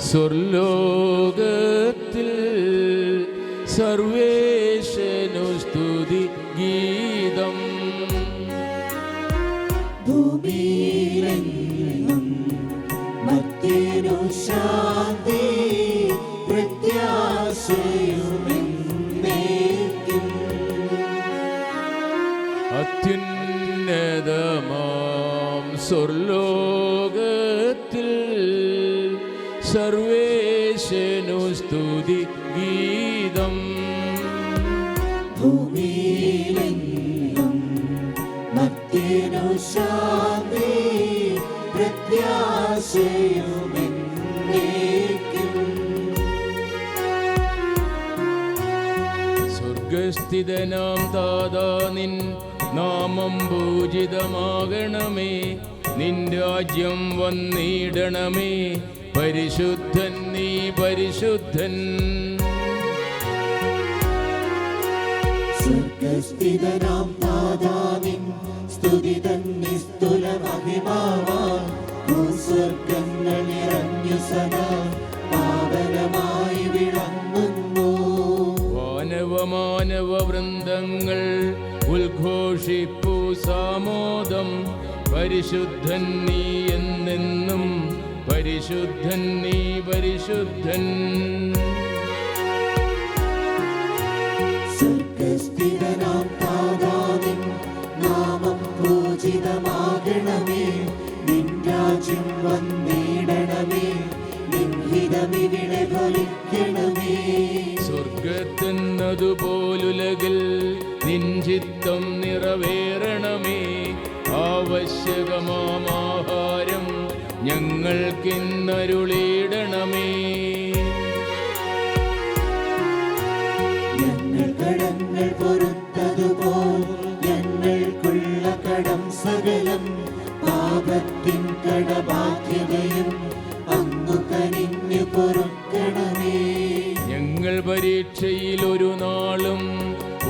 സ്വർലോകത്തിൽ സർവേശനു സ്തുതി ഗീതം. ഭൂമിയിലെങ്ങും മർത്യനു ശാന്തി പ്രത്യാശയുമെന്നേക്കും. അത്യുന്നതമാം സ്വർലോകത്തിൽ സർവേശനു സ്തുതി ഗീതം. ഭൂമിയിലെങ്ങും മർത്യനു ശാന്തി പ്രത്യാശയുമെന്നേക്കും. സ്വർഗസ്ഥിതനാം താതാ നിൻ നാമം പൂജിതമാകണമേ. നിൻ രാജ്യം വന്നിടണമേ. പരിശുദ്ധൻ നീ പരിശുദ്ധൻ. സ്വർഗസ്ഥിതനാം താതാ നിൻ സ്തുതി തൻ നിസ്തുല മഹിമാവാൻ. ഭൂസ്വർഗങ്ങൾ നിറഞ്ഞു സദാ പാവനമായി വിളങ്ങുന്നു. മാനവ വൃന്ദങ്ങൾ ഉദ്ഘോഷിപ്പു സാമോദം. പരിശുദ്ധൻ നീ എന്നെന്നും പരിശുദ്ധൻ നീ പരിശുദ്ധൻ. സ്വർഗസ്ഥിതനാം താതാ നിൻ നാമം പൂജിതമാകണമേ. നിൻ രാജ്യം വന്നിടണമേ. നിൻ ഹിതമിവിടെ ഫലിക്കണമേ. സ്വർഗത്തെന്നതുപോലുലകിൽ നിൻ ചിത്തം നിറവേറണമേ. ആവശ്യകമാഹാരം ഞങ്ങൾക്കിന്നരുളിയിടണമേ. ഞങ്ങൾ കടങ്ങൾ പൊറുത്തതുപോൽ ഞങ്ങൾക്കുള്ള കടം സകലം. പാപത്തിൻ കടബാധ്യതയും അങ്ങു കനിഞ്ഞു പൊറുക്കണമേ. ഞങ്ങൾ പരീക്ഷയിൽ ഒരു നാളും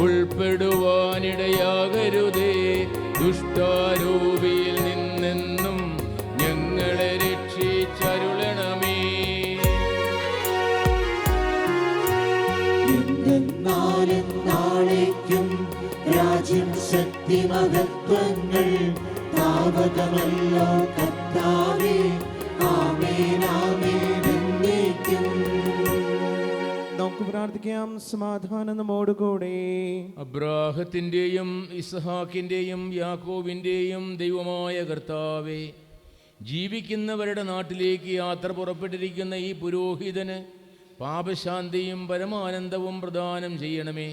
ഉൾപ്പെടുവാനിടയാകരുതേ. ദുഷ്ടാരൂപിയിൽ നിന്നെന്നും ഞങ്ങളെ രക്ഷിച്ചരുളണമേ. എന്തെന്നാലും നാളേക്കും രാജ്യം ശക്തി മഹത്വങ്ങൾ താവകമല്ലോ കർത്താവേ. ആമേൻ ആമേൻ എന്നേക്കും. നമുക്ക് പ്രാർത്ഥിക്കാം. സമാധാനം നമ്മോടുകൂടെ. അബ്രാഹത്തിൻ്റെയും ഇസ്ഹാക്കിൻ്റെയും യാക്കോബിൻ്റെയും ദൈവമായ കർത്താവേ, ജീവിക്കുന്നവരുടെ നാട്ടിലേക്ക് യാത്ര പുറപ്പെട്ടിരിക്കുന്ന ഈ പുരോഹിതന് പാപശാന്തിയും പരമാനന്ദവും പ്രദാനം ചെയ്യണമേ.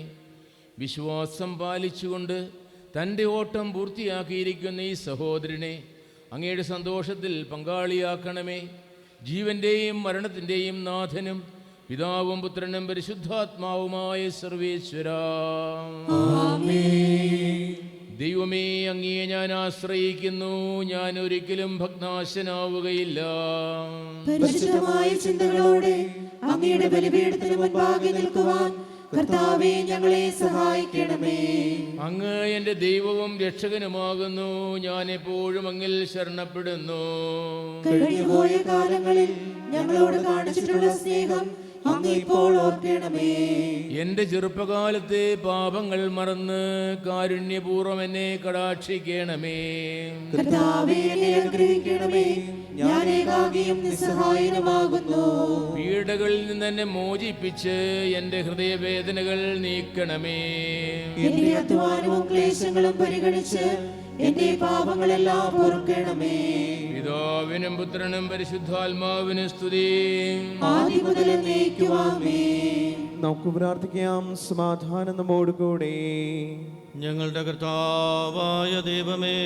വിശ്വാസം പാലിച്ചുകൊണ്ട് തൻ്റെ ഓട്ടം പൂർത്തിയാക്കിയിരിക്കുന്ന ഈ സഹോദരനെ അങ്ങയുടെ സന്തോഷത്തിൽ പങ്കാളിയാക്കണമേ. ജീവൻ്റെയും മരണത്തിൻ്റെയും നാഥനും പിതാവും പുത്രനും പരിശുദ്ധാത്മാവുമായ സർവേശ്വരാ, ദൈവമേ, അങ്ങയെ ഞാൻ ആശ്രയിക്കുന്നു. ഞാൻ ഒരിക്കലും ഭഗ്നാശനാവുകയില്ല. പരിശുദ്ധമായ ചിന്തകളോടെ അങ്ങയുടെ ബലിപീഠത്തിന് മുൻപാകെ നിൽക്കുവാൻ കർത്താവേ ഞങ്ങളെ സഹായിക്കണമേ. അങ്ങ് എൻ്റെ ദൈവവും രക്ഷകനുമാകുന്നു. ഞാൻ എപ്പോഴും അങ്ങിൽ ശരണപ്പെടുന്നു. കഴിഞ്ഞുപോയ കാലങ്ങളിൽ ഞങ്ങളോട് കാണിച്ചിട്ടുള്ള സ്നേഹം അങ്ങ് ഇപ്പോൾ ഓർക്കണമേ. എൻ്റെ ചെറുപ്പകാലത്തെ പാപങ്ങൾ മറന്ന് കാരുണ്യപൂർവ്വം എന്നെ കടാക്ഷിക്കണമേ. കർത്താവേ എന്നെ അനുഗ്രഹിക്കണമേ. ഞാൻ ഏകാകിയും നിസ്സഹായനുമാകുന്നു. പീഡകളിൽ നിന്ന് എന്നെ മോചിപ്പിച്ച് എൻ്റെ ഹൃദയവേദനകൾ നീക്കണമേ. എന്റെ അധ്വാനവും ക്ലേശങ്ങളും പരിഗണിച്ച് എന്റെ പാപങ്ങളെല്ലാം പൊറുക്കണമേ. പിതാവിനും പുത്രനും പരിശുദ്ധാത്മാവിനും സ്തുതി. ആദ്യം മുതൽ എന്നേക്കും ആമേൻ. നമുക്ക് പ്രാർത്ഥിക്കാം. സമാധാനം നമ്മോടുകൂടെ. ഞങ്ങളുടെ കർത്താവായ ദൈവമേ,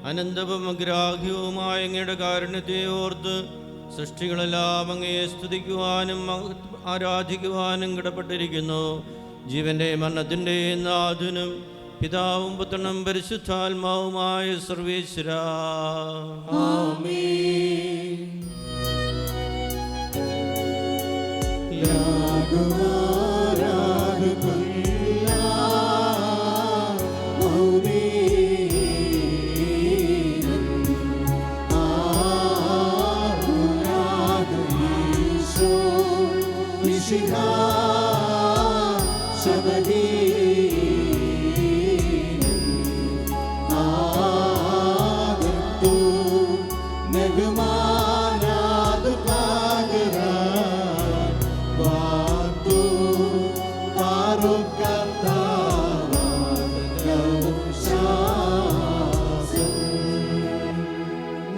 അനന്തവും അഗ്രാഹ്യവുമായ അങ്ങയുടെ കാരുണ്യത്തെ ഓർത്ത് സൃഷ്ടികളെല്ലാം അങ്ങയെ സ്തുതിക്കുവാനും ആരാധിക്കുവാനും കടപ്പെട്ടിരിക്കുന്നു. ജീവന്റെ മരണത്തിൻ്റെയും നാഥനും പിതാവും പുത്രനും പരിശുദ്ധാത്മാവുമായ സർവേശ്വരാ, ആമേൻ.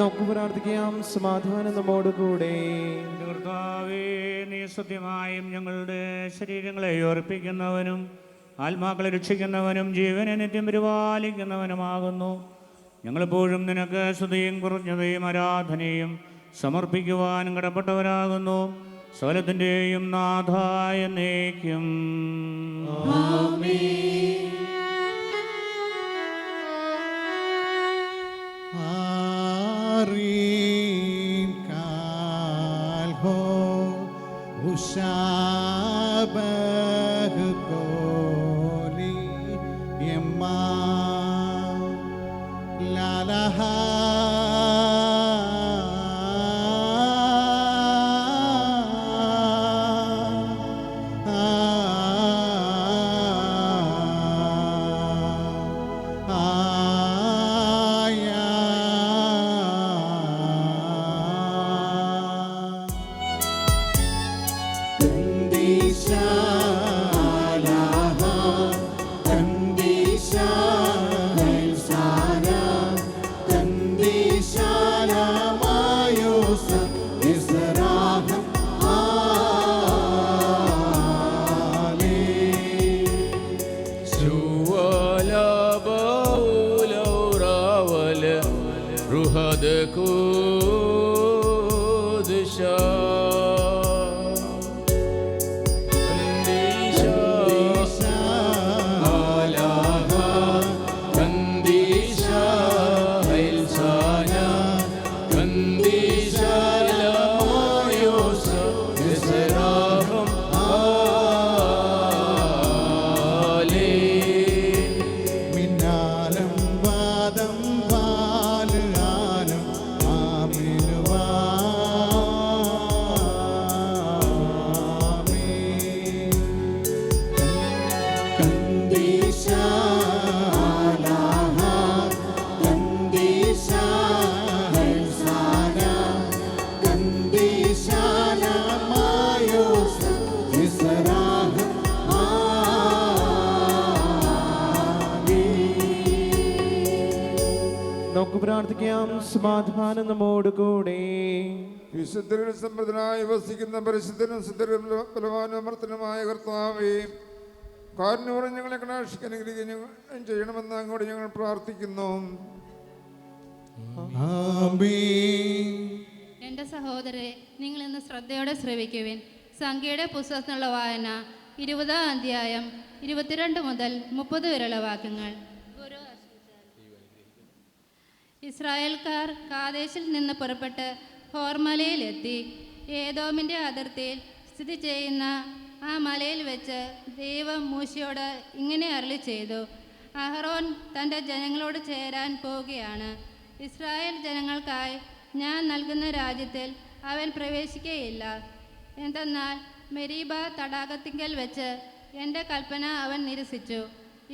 നമുക്ക് പ്രാർത്ഥിക്കാം. സമാധാനം നമ്മോടുകൂടെ. കർത്താവേ, നീ സത്യമായും ഞങ്ങളുടെ ശരീരങ്ങളെ ഉറപ്പിക്കുന്നവനും ആത്മാക്കളെ രക്ഷിക്കുന്നവനും ജീവനെ നിത്യം പരിപാലിക്കുന്നവനുമാകുന്നു. ഞങ്ങളെപ്പോഴും നിനക്ക് സ്തുതിയും കുറഞ്ഞതയും ആരാധനയും സമർപ്പിക്കുവാനും കടപ്പെട്ടവരാകുന്നു. സകലത്തിൻ്റെയും നാഥായ എന്നേക്കും. നമുക്ക് പ്രാർത്ഥിക്കാം. സമാധാനം നമ്മോടുകൂടെ. വിശുദ്ധരുടെ സമ്പന്നനായി വസിക്കുന്ന പരിശുദ്ധനും സിദ്ധരും ബലവാനും അമർത്തനുമായ കർത്താവേ, കാരുണ്യപൂർവ്വം ഞങ്ങളെ കടാക്ഷിക്കാൻ അനുഗ്രഹിക്കുകയും ചെയ്യണമെന്ന് അങ്ങോട്ട് ഞങ്ങൾ പ്രാർത്ഥിക്കുന്നു. എൻ്റെ സഹോദരരെ, നിങ്ങൾ ഇന്ന് ശ്രദ്ധയോടെ ശ്രവിക്കുവിൻ. സംഖ്യയുടെ പുസ്തകത്തിനുള്ള വായന 20-ാം അധ്യായം 22 മുതൽ 30 വരെയുള്ള വാക്യങ്ങൾ. ഇസ്രായേൽക്കാർ കാദേശിൽ നിന്ന് പുറപ്പെട്ട് ഹോർമലയിലെത്തി. ഏദോമിൻ്റെ അതിർത്തിയിൽ സ്ഥിതി ചെയ്യുന്ന ആ മലയിൽ വെച്ച് ദൈവം മൂശയോട് ഇങ്ങനെ അരുളി ചെയ്തു: അഹറോൻ തൻ്റെ ജനങ്ങളോട് ചേരാൻ പോവുകയാണ്. ഇസ്രായേൽ ജനങ്ങൾക്കായി ഞാൻ നൽകുന്ന രാജ്യത്തിൽ അവൻ പ്രവേശിക്കുകയില്ല. എന്തെന്നാൽ മെരീബ തടാകത്തിങ്കൽ വെച്ച് എൻ്റെ കൽപ്പന അവൻ നിരസിച്ചു.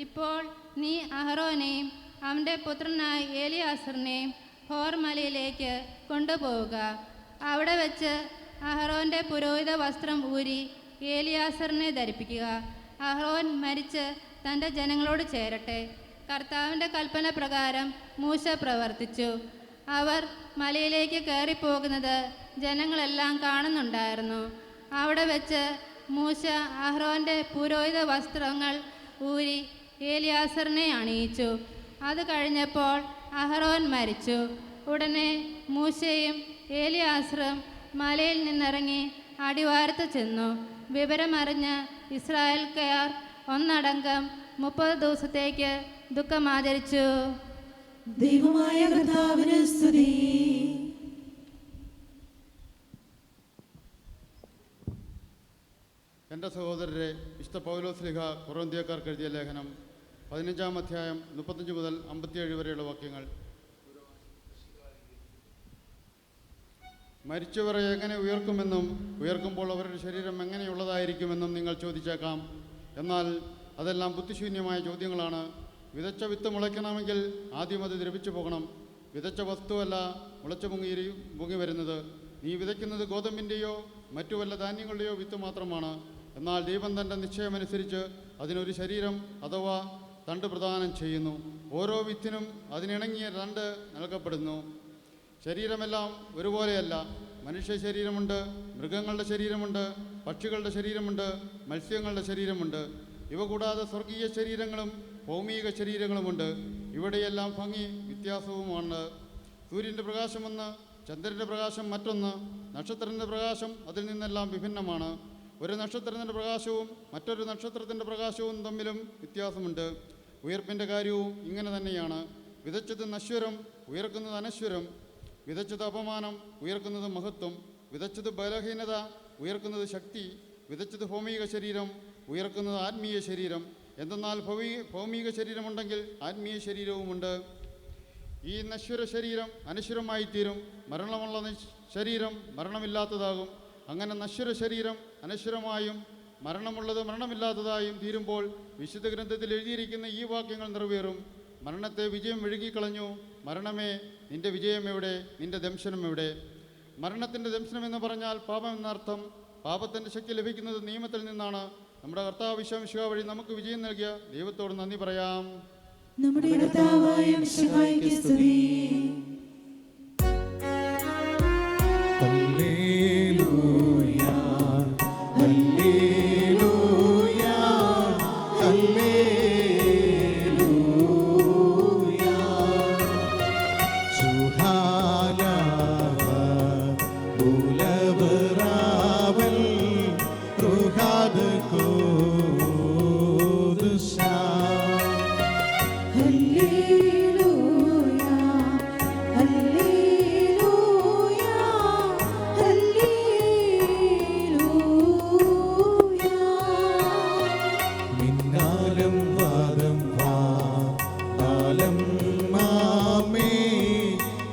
ഇപ്പോൾ നീ അഹറോനെയും അവൻ്റെ പുത്രനായ ഏലിയാസറിനെയും ഹോർമലയിലേക്ക് കൊണ്ടുപോവുക. അവിടെ വെച്ച് അഹറോൻ്റെ പുരോഹിത വസ്ത്രം ഊരി ഏലിയാസറിനെ ധരിപ്പിക്കുക. അഹറോൻ മരിച്ച് തൻ്റെ ജനങ്ങളോട് ചേരട്ടെ. കർത്താവിൻ്റെ കൽപ്പന പ്രകാരം മൂശ പ്രവർത്തിച്ചു. അവർ മലയിലേക്ക് കയറിപ്പോകുന്നത് ജനങ്ങളെല്ലാം കാണുന്നുണ്ടായിരുന്നു. അവിടെ വെച്ച് മൂശ അഹ്റോൻ്റെ പുരോഹിത വസ്ത്രങ്ങൾ ഊരി ഏലിയാസറിനെ അണിയിച്ചു. അത് കഴിഞ്ഞപ്പോൾ അഹ്റോൻ മരിച്ചു. ഉടനെ മൂശയും ഏലിയാസറും മലയിൽ നിന്നിറങ്ങി അടിവാരത്ത് ചെന്നു. വിവരമറിഞ്ഞ് ഇസ്രായേൽക്കാർ ഒന്നടങ്കം 30 ദിവസത്തേക്ക് ദുഃഖമാചരിച്ചു. ദൈവമായ കർത്താവിന് സ്തുതി. എൻ്റെ സഹോദരരെ, വിശുദ്ധ പൗലോസ് ശ്ലീഹ കൊറിന്ത്യക്കാർക്ക് എഴുതിയ ലേഖനം 15-ാം അധ്യായം 35 മുതൽ 57 വരെയുള്ള വാക്യങ്ങൾ. മരിച്ചവരെ എങ്ങനെ ഉയർക്കുമെന്നും ഉയർക്കുമ്പോൾ അവരുടെ ശരീരം എങ്ങനെയുള്ളതായിരിക്കുമെന്നും നിങ്ങൾ ചോദിച്ചേക്കാം. എന്നാൽ അതെല്ലാം ബുദ്ധിശൂന്യമായ ചോദ്യങ്ങളാണ്. വിതച്ച വിത്ത് മുളയ്ക്കണമെങ്കിൽ ആദ്യം അത് ദ്രവിച്ചു പോകണം. വിതച്ച വസ്തുവല്ല മുളച്ചു പൊങ്ങി വരുന്നത്. നീ വിതയ്ക്കുന്നത് ഗോതമ്പിൻ്റെയോ മറ്റു വല്ല ധാന്യങ്ങളുടെയോ വിത്ത് മാത്രമാണ്. എന്നാൽ ദൈവം തൻ്റെ നിശ്ചയമനുസരിച്ച് അതിനൊരു ശരീരം അഥവാ തണ്ട് പ്രദാനം ചെയ്യുന്നു. ഓരോ വിത്തിനും അതിനിണങ്ങിയ തണ്ട് നൽകപ്പെടുന്നു. ശരീരമെല്ലാം ഒരുപോലെയല്ല. മനുഷ്യ ശരീരമുണ്ട്, മൃഗങ്ങളുടെ ശരീരമുണ്ട്, പക്ഷികളുടെ ശരീരമുണ്ട്, മത്സ്യങ്ങളുടെ ശരീരമുണ്ട്. ഇവ കൂടാതെ സ്വർഗീയ ശരീരങ്ങളും ഭൗമിക ശരീരങ്ങളുമുണ്ട്. ഇവിടെയെല്ലാം ഭംഗി വ്യത്യാസവുമാണ്. സൂര്യൻ്റെ പ്രകാശം ഒന്ന്, ചന്ദ്രൻ്റെ പ്രകാശം മറ്റൊന്ന്, നക്ഷത്രത്തിൻ്റെ പ്രകാശം അതിൽ നിന്നെല്ലാം വിഭിന്നമാണ്. ഒരു നക്ഷത്രത്തിൻ്റെ പ്രകാശവും മറ്റൊരു നക്ഷത്രത്തിൻ്റെ പ്രകാശവും തമ്മിലും വ്യത്യാസമുണ്ട്. ഉയർപ്പിൻ്റെ കാര്യവും ഇങ്ങനെ തന്നെയാണ്. വിതച്ചത് നശ്വരം, ഉയർക്കുന്നത് അനശ്വരം. വിതച്ചത് അപമാനം, ഉയർക്കുന്നത് മഹത്വം. വിതച്ചത് ബലഹീനത, ഉയർക്കുന്നത് ശക്തി. വിതച്ചത് ഭൗമിക ശരീരം, ഉയർക്കുന്നത് ആത്മീയ ശരീരം. എന്തെന്നാൽ ഭൗമിക ശരീരമുണ്ടെങ്കിൽ ആത്മീയ ശരീരവുമുണ്ട്. ഈ നശ്വര ശരീരം അനശ്വരമായിത്തീരും, മരണമുള്ള ശരീരം മരണമില്ലാത്തതാകും. അങ്ങനെ നശ്വര ശരീരം അനശ്വരമായും മരണമുള്ളത് മരണമില്ലാത്തതായും തീരുമ്പോൾ വിശുദ്ധ ഗ്രന്ഥത്തിൽ എഴുതിയിരിക്കുന്ന ഈ വാക്യങ്ങൾ നിറവേറും. മരണത്തെ വിജയം വിഴുങ്ങിക്കളഞ്ഞു. മരണമേ, നിന്റെ വിജയം എവിടെ? നിന്റെ ദംശനം എവിടെ? മരണത്തിൻ്റെ ദംശനം എന്ന് പറഞ്ഞാൽ പാപം എന്നർത്ഥം. പാപത്തിൻ്റെ ശക്തി ലഭിക്കുന്നത് നിയമത്തിൽ നിന്നാണ്. നമ്മുടെ കർത്താവ് ഈശോ വഴി നമുക്ക് വിജയം നൽകിയ ദൈവത്തോട് നന്ദി പറയാം. നമ്മുടെ കർത്താവായ മിശിഹായ്ക്ക് സ്തുതി. ഹല്ലേലൂയ, ഹല്ലേലൂയ, ഹല്ലേലൂയ. സുഹാലവ ബുലവറാവൽ റുഹാദ് ഖുദ്സ. ഹല്ലേലൂയ, ഹല്ലേലൂയ, ഹല്ലേലൂയ. മിന്നാലം വാദം വാലം മാമേ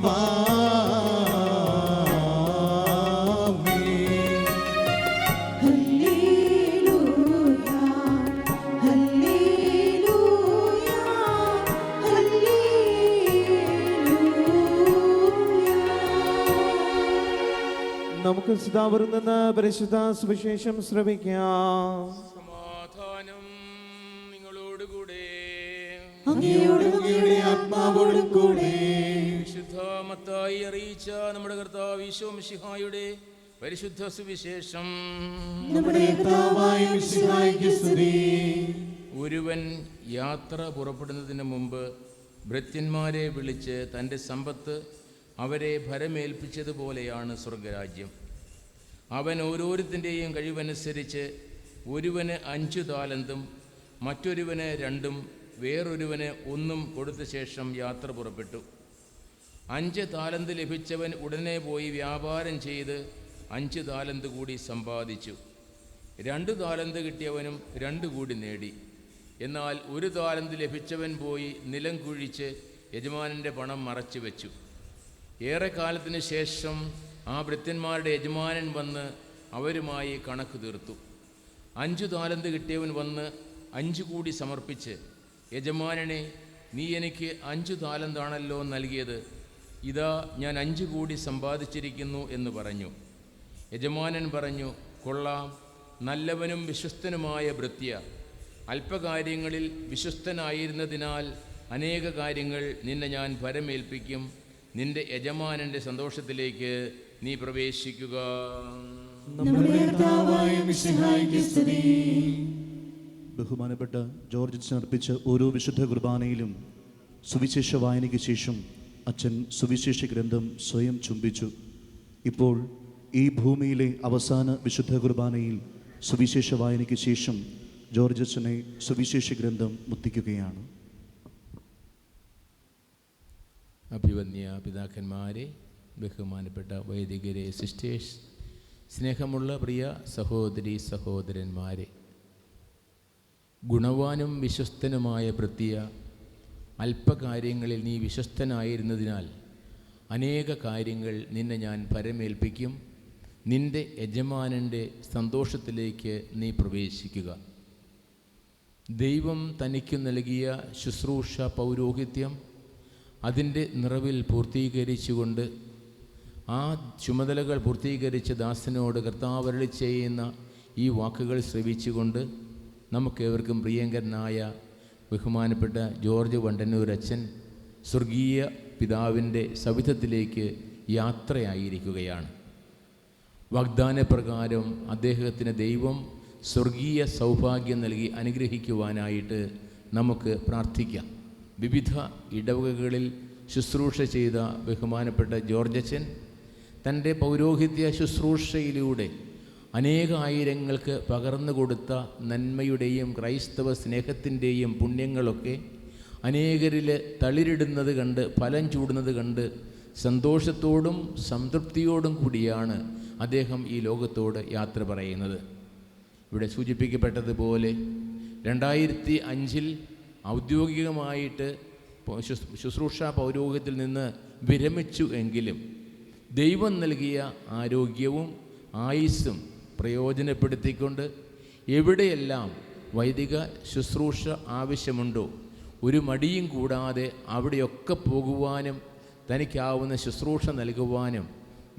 മാമേ. ഹല്ലേലൂയ, ഹല്ലേലൂയ, ഹല്ലേലൂയ. നമുക്ക് സദാവരും നിന്ന് പരിശുദ്ധ സുവിശേഷം ശ്രവിക്കാം. സമാധാനം നിങ്ങളോടുകൂടെ. അങ്ങയോടും അങ്ങയുടെ ആത്മാവോടും കൂടെ. വിശുദ്ധ മത്തായി അറിയിച്ച നമ്മുടെ കർത്താവ് ഈശോ മിശിഹായുടെ പരിശുദ്ധ സുവിശേഷം. നമ്മുടെ കർത്താവായ മിശിഹായ്ക്ക് സ്തുതി. ഒരുവൻ യാത്ര പുറപ്പെടുന്നതിന് മുമ്പ് ഭൃത്യന്മാരെ വിളിച്ച് തൻ്റെ സമ്പത്ത് അവരെ ഭരമേൽപ്പിച്ചതുപോലെയാണ് സ്വർഗരാജ്യം. അവൻ ഓരോരുത്തൻ്റെയും കഴിവനുസരിച്ച് ഒരുവന് 5 താലന്തും മറ്റൊരുവന് 2ഉം വേറൊരുവന് 1ഉം കൊടുത്ത ശേഷം യാത്ര പുറപ്പെട്ടു. 5 താലന്ത് ലഭിച്ചവൻ ഉടനെ പോയി വ്യാപാരം ചെയ്ത് 5 താലന്ത് കൂടി സമ്പാദിച്ചു. 2 താലന്ത് കിട്ടിയവനും 2 കൂടി നേടി. എന്നാൽ 1 താലന്ത് ലഭിച്ചവൻ പോയി നിലം കുഴിച്ച് യജമാനൻ്റെ പണം മറച്ചു വെച്ചു. ഏറെക്കാലത്തിന് ശേഷം ആ ഭൃത്യന്മാരുടെ യജമാനൻ വന്ന് അവരുമായി കണക്ക് തീർത്തു. 5 താലന്ത് കിട്ടിയവൻ വന്ന് 5 കൂടി സമർപ്പിച്ച്, യജമാനനെ, നീ എനിക്ക് 5 താലന്താണല്ലോ നൽകിയത്, ഇതാ ഞാൻ 5 കൂടി സമ്പാദിച്ചിരിക്കുന്നു എന്ന് പറഞ്ഞു. യജമാനൻ പറഞ്ഞു, കൊള്ളാം, നല്ലവനും വിശ്വസ്തനുമായ ഭൃത്യ. അല്പകാര്യങ്ങളിൽ വിശ്വസ്തനായിരുന്നതിനാൽ അനേക കാര്യങ്ങൾ നിന്നെ ഞാൻ ഭരമേൽപ്പിക്കും. നിന്റെ യജമാനൻ്റെ സന്തോഷത്തിലേക്ക് നീ പ്രവേശിക്കുക. നമ്മുടെ കർത്താവായ മിശിഹായ്ക്ക് സ്തുതി. ബഹുമാനപ്പെട്ട ജോർജ് അച്ഛൻ അർപ്പിച്ച ഓരോ വിശുദ്ധ കുർബാനയിലും സുവിശേഷ വായനയ്ക്ക് ശേഷം അച്ഛൻ സുവിശേഷ ഗ്രന്ഥം സ്വയം ചുംബിച്ചു. ഇപ്പോൾ ഈ ഭൂമിയിലെ അവസാന വിശുദ്ധ കുർബാനയിൽ സുവിശേഷ വായനയ്ക്ക് ശേഷം ജോർജ് അച്ഛനെ സുവിശേഷ ഗ്രന്ഥം മുത്തിക്കുകയാണ്. അഭിവന്യ പിതാക്കന്മാരെ, ബഹുമാനപ്പെട്ട വൈദികരെ, സിസ്റ്റേഴ്സ്, സ്നേഹമുള്ള പ്രിയ സഹോദരി സഹോദരന്മാരെ, ഗുണവാനും വിശ്വസ്തനുമായ ഭൃത്യ, അല്പകാര്യങ്ങളിൽ നീ വിശ്വസ്തനായിരുന്നതിനാൽ അനേക കാര്യങ്ങൾ നിന്നെ ഞാൻ ഭരമേൽപ്പിക്കും. നിന്റെ യജമാനൻ്റെ സന്തോഷത്തിലേക്ക് നീ പ്രവേശിക്കുക. ദൈവം തനിക്ക് നൽകിയ ശുശ്രൂഷ പൗരോഹിത്യം അതിൻ്റെ നിറവിൽ പൂർത്തീകരിച്ചുകൊണ്ട്, ആ ചുമതലകൾ പൂർത്തീകരിച്ച ദാസനോട് കർത്താവ് അരുളി ചെയ്യുന്ന ഈ വാക്കുകൾ ശ്രവിച്ചുകൊണ്ട് നമുക്കേവർക്കും പ്രിയങ്കരനായ ബഹുമാനപ്പെട്ട ജോർജ് വണ്ടന്നൂർ അച്ഛൻ സ്വർഗീയ പിതാവിൻ്റെ സവിധത്തിലേക്ക് യാത്രയായിരിക്കുകയാണ്. വാഗ്ദാനപ്രകാരം അദ്ദേഹത്തിന് ദൈവം സ്വർഗീയ സൗഭാഗ്യം നൽകി അനുഗ്രഹിക്കുവാനായിട്ട് നമുക്ക് പ്രാർത്ഥിക്കാം. വിവിധ ഇടവകകളിൽ ശുശ്രൂഷ ചെയ്ത ബഹുമാനപ്പെട്ട ജോർജച്ചൻ തൻ്റെ പൗരോഹിത്യ ശുശ്രൂഷയിലൂടെ അനേകായിരങ്ങൾക്ക് പകർന്നു കൊടുത്ത നന്മയുടെയും ക്രൈസ്തവ സ്നേഹത്തിൻ്റെയും പുണ്യങ്ങളൊക്കെ അനേകരിൽ തളിരിടുന്നത് കണ്ട്, ഫലം ചൂടുന്നത് കണ്ട് സന്തോഷത്തോടും സംതൃപ്തിയോടും കൂടിയാണ് അദ്ദേഹം ഈ ലോകത്തോട് യാത്ര പറയുന്നത്. ഇവിടെ സൂചിപ്പിക്കപ്പെട്ടതുപോലെ 2005 ഔദ്യോഗികമായിട്ട് ശുശ്രൂഷ പൗരോഹിത്യത്തിൽ നിന്ന് വിരമിച്ചു എങ്കിലും ദൈവം നൽകിയ ആരോഗ്യവും ആയുസ്സും പ്രയോജനപ്പെടുത്തിക്കൊണ്ട് എവിടെയെല്ലാം വൈദിക ശുശ്രൂഷ ആവശ്യമുണ്ടോ ഒരു മടിയും കൂടാതെ അവിടെയൊക്കെ പോകുവാനും തനിക്കാവുന്ന ശുശ്രൂഷ നൽകുവാനും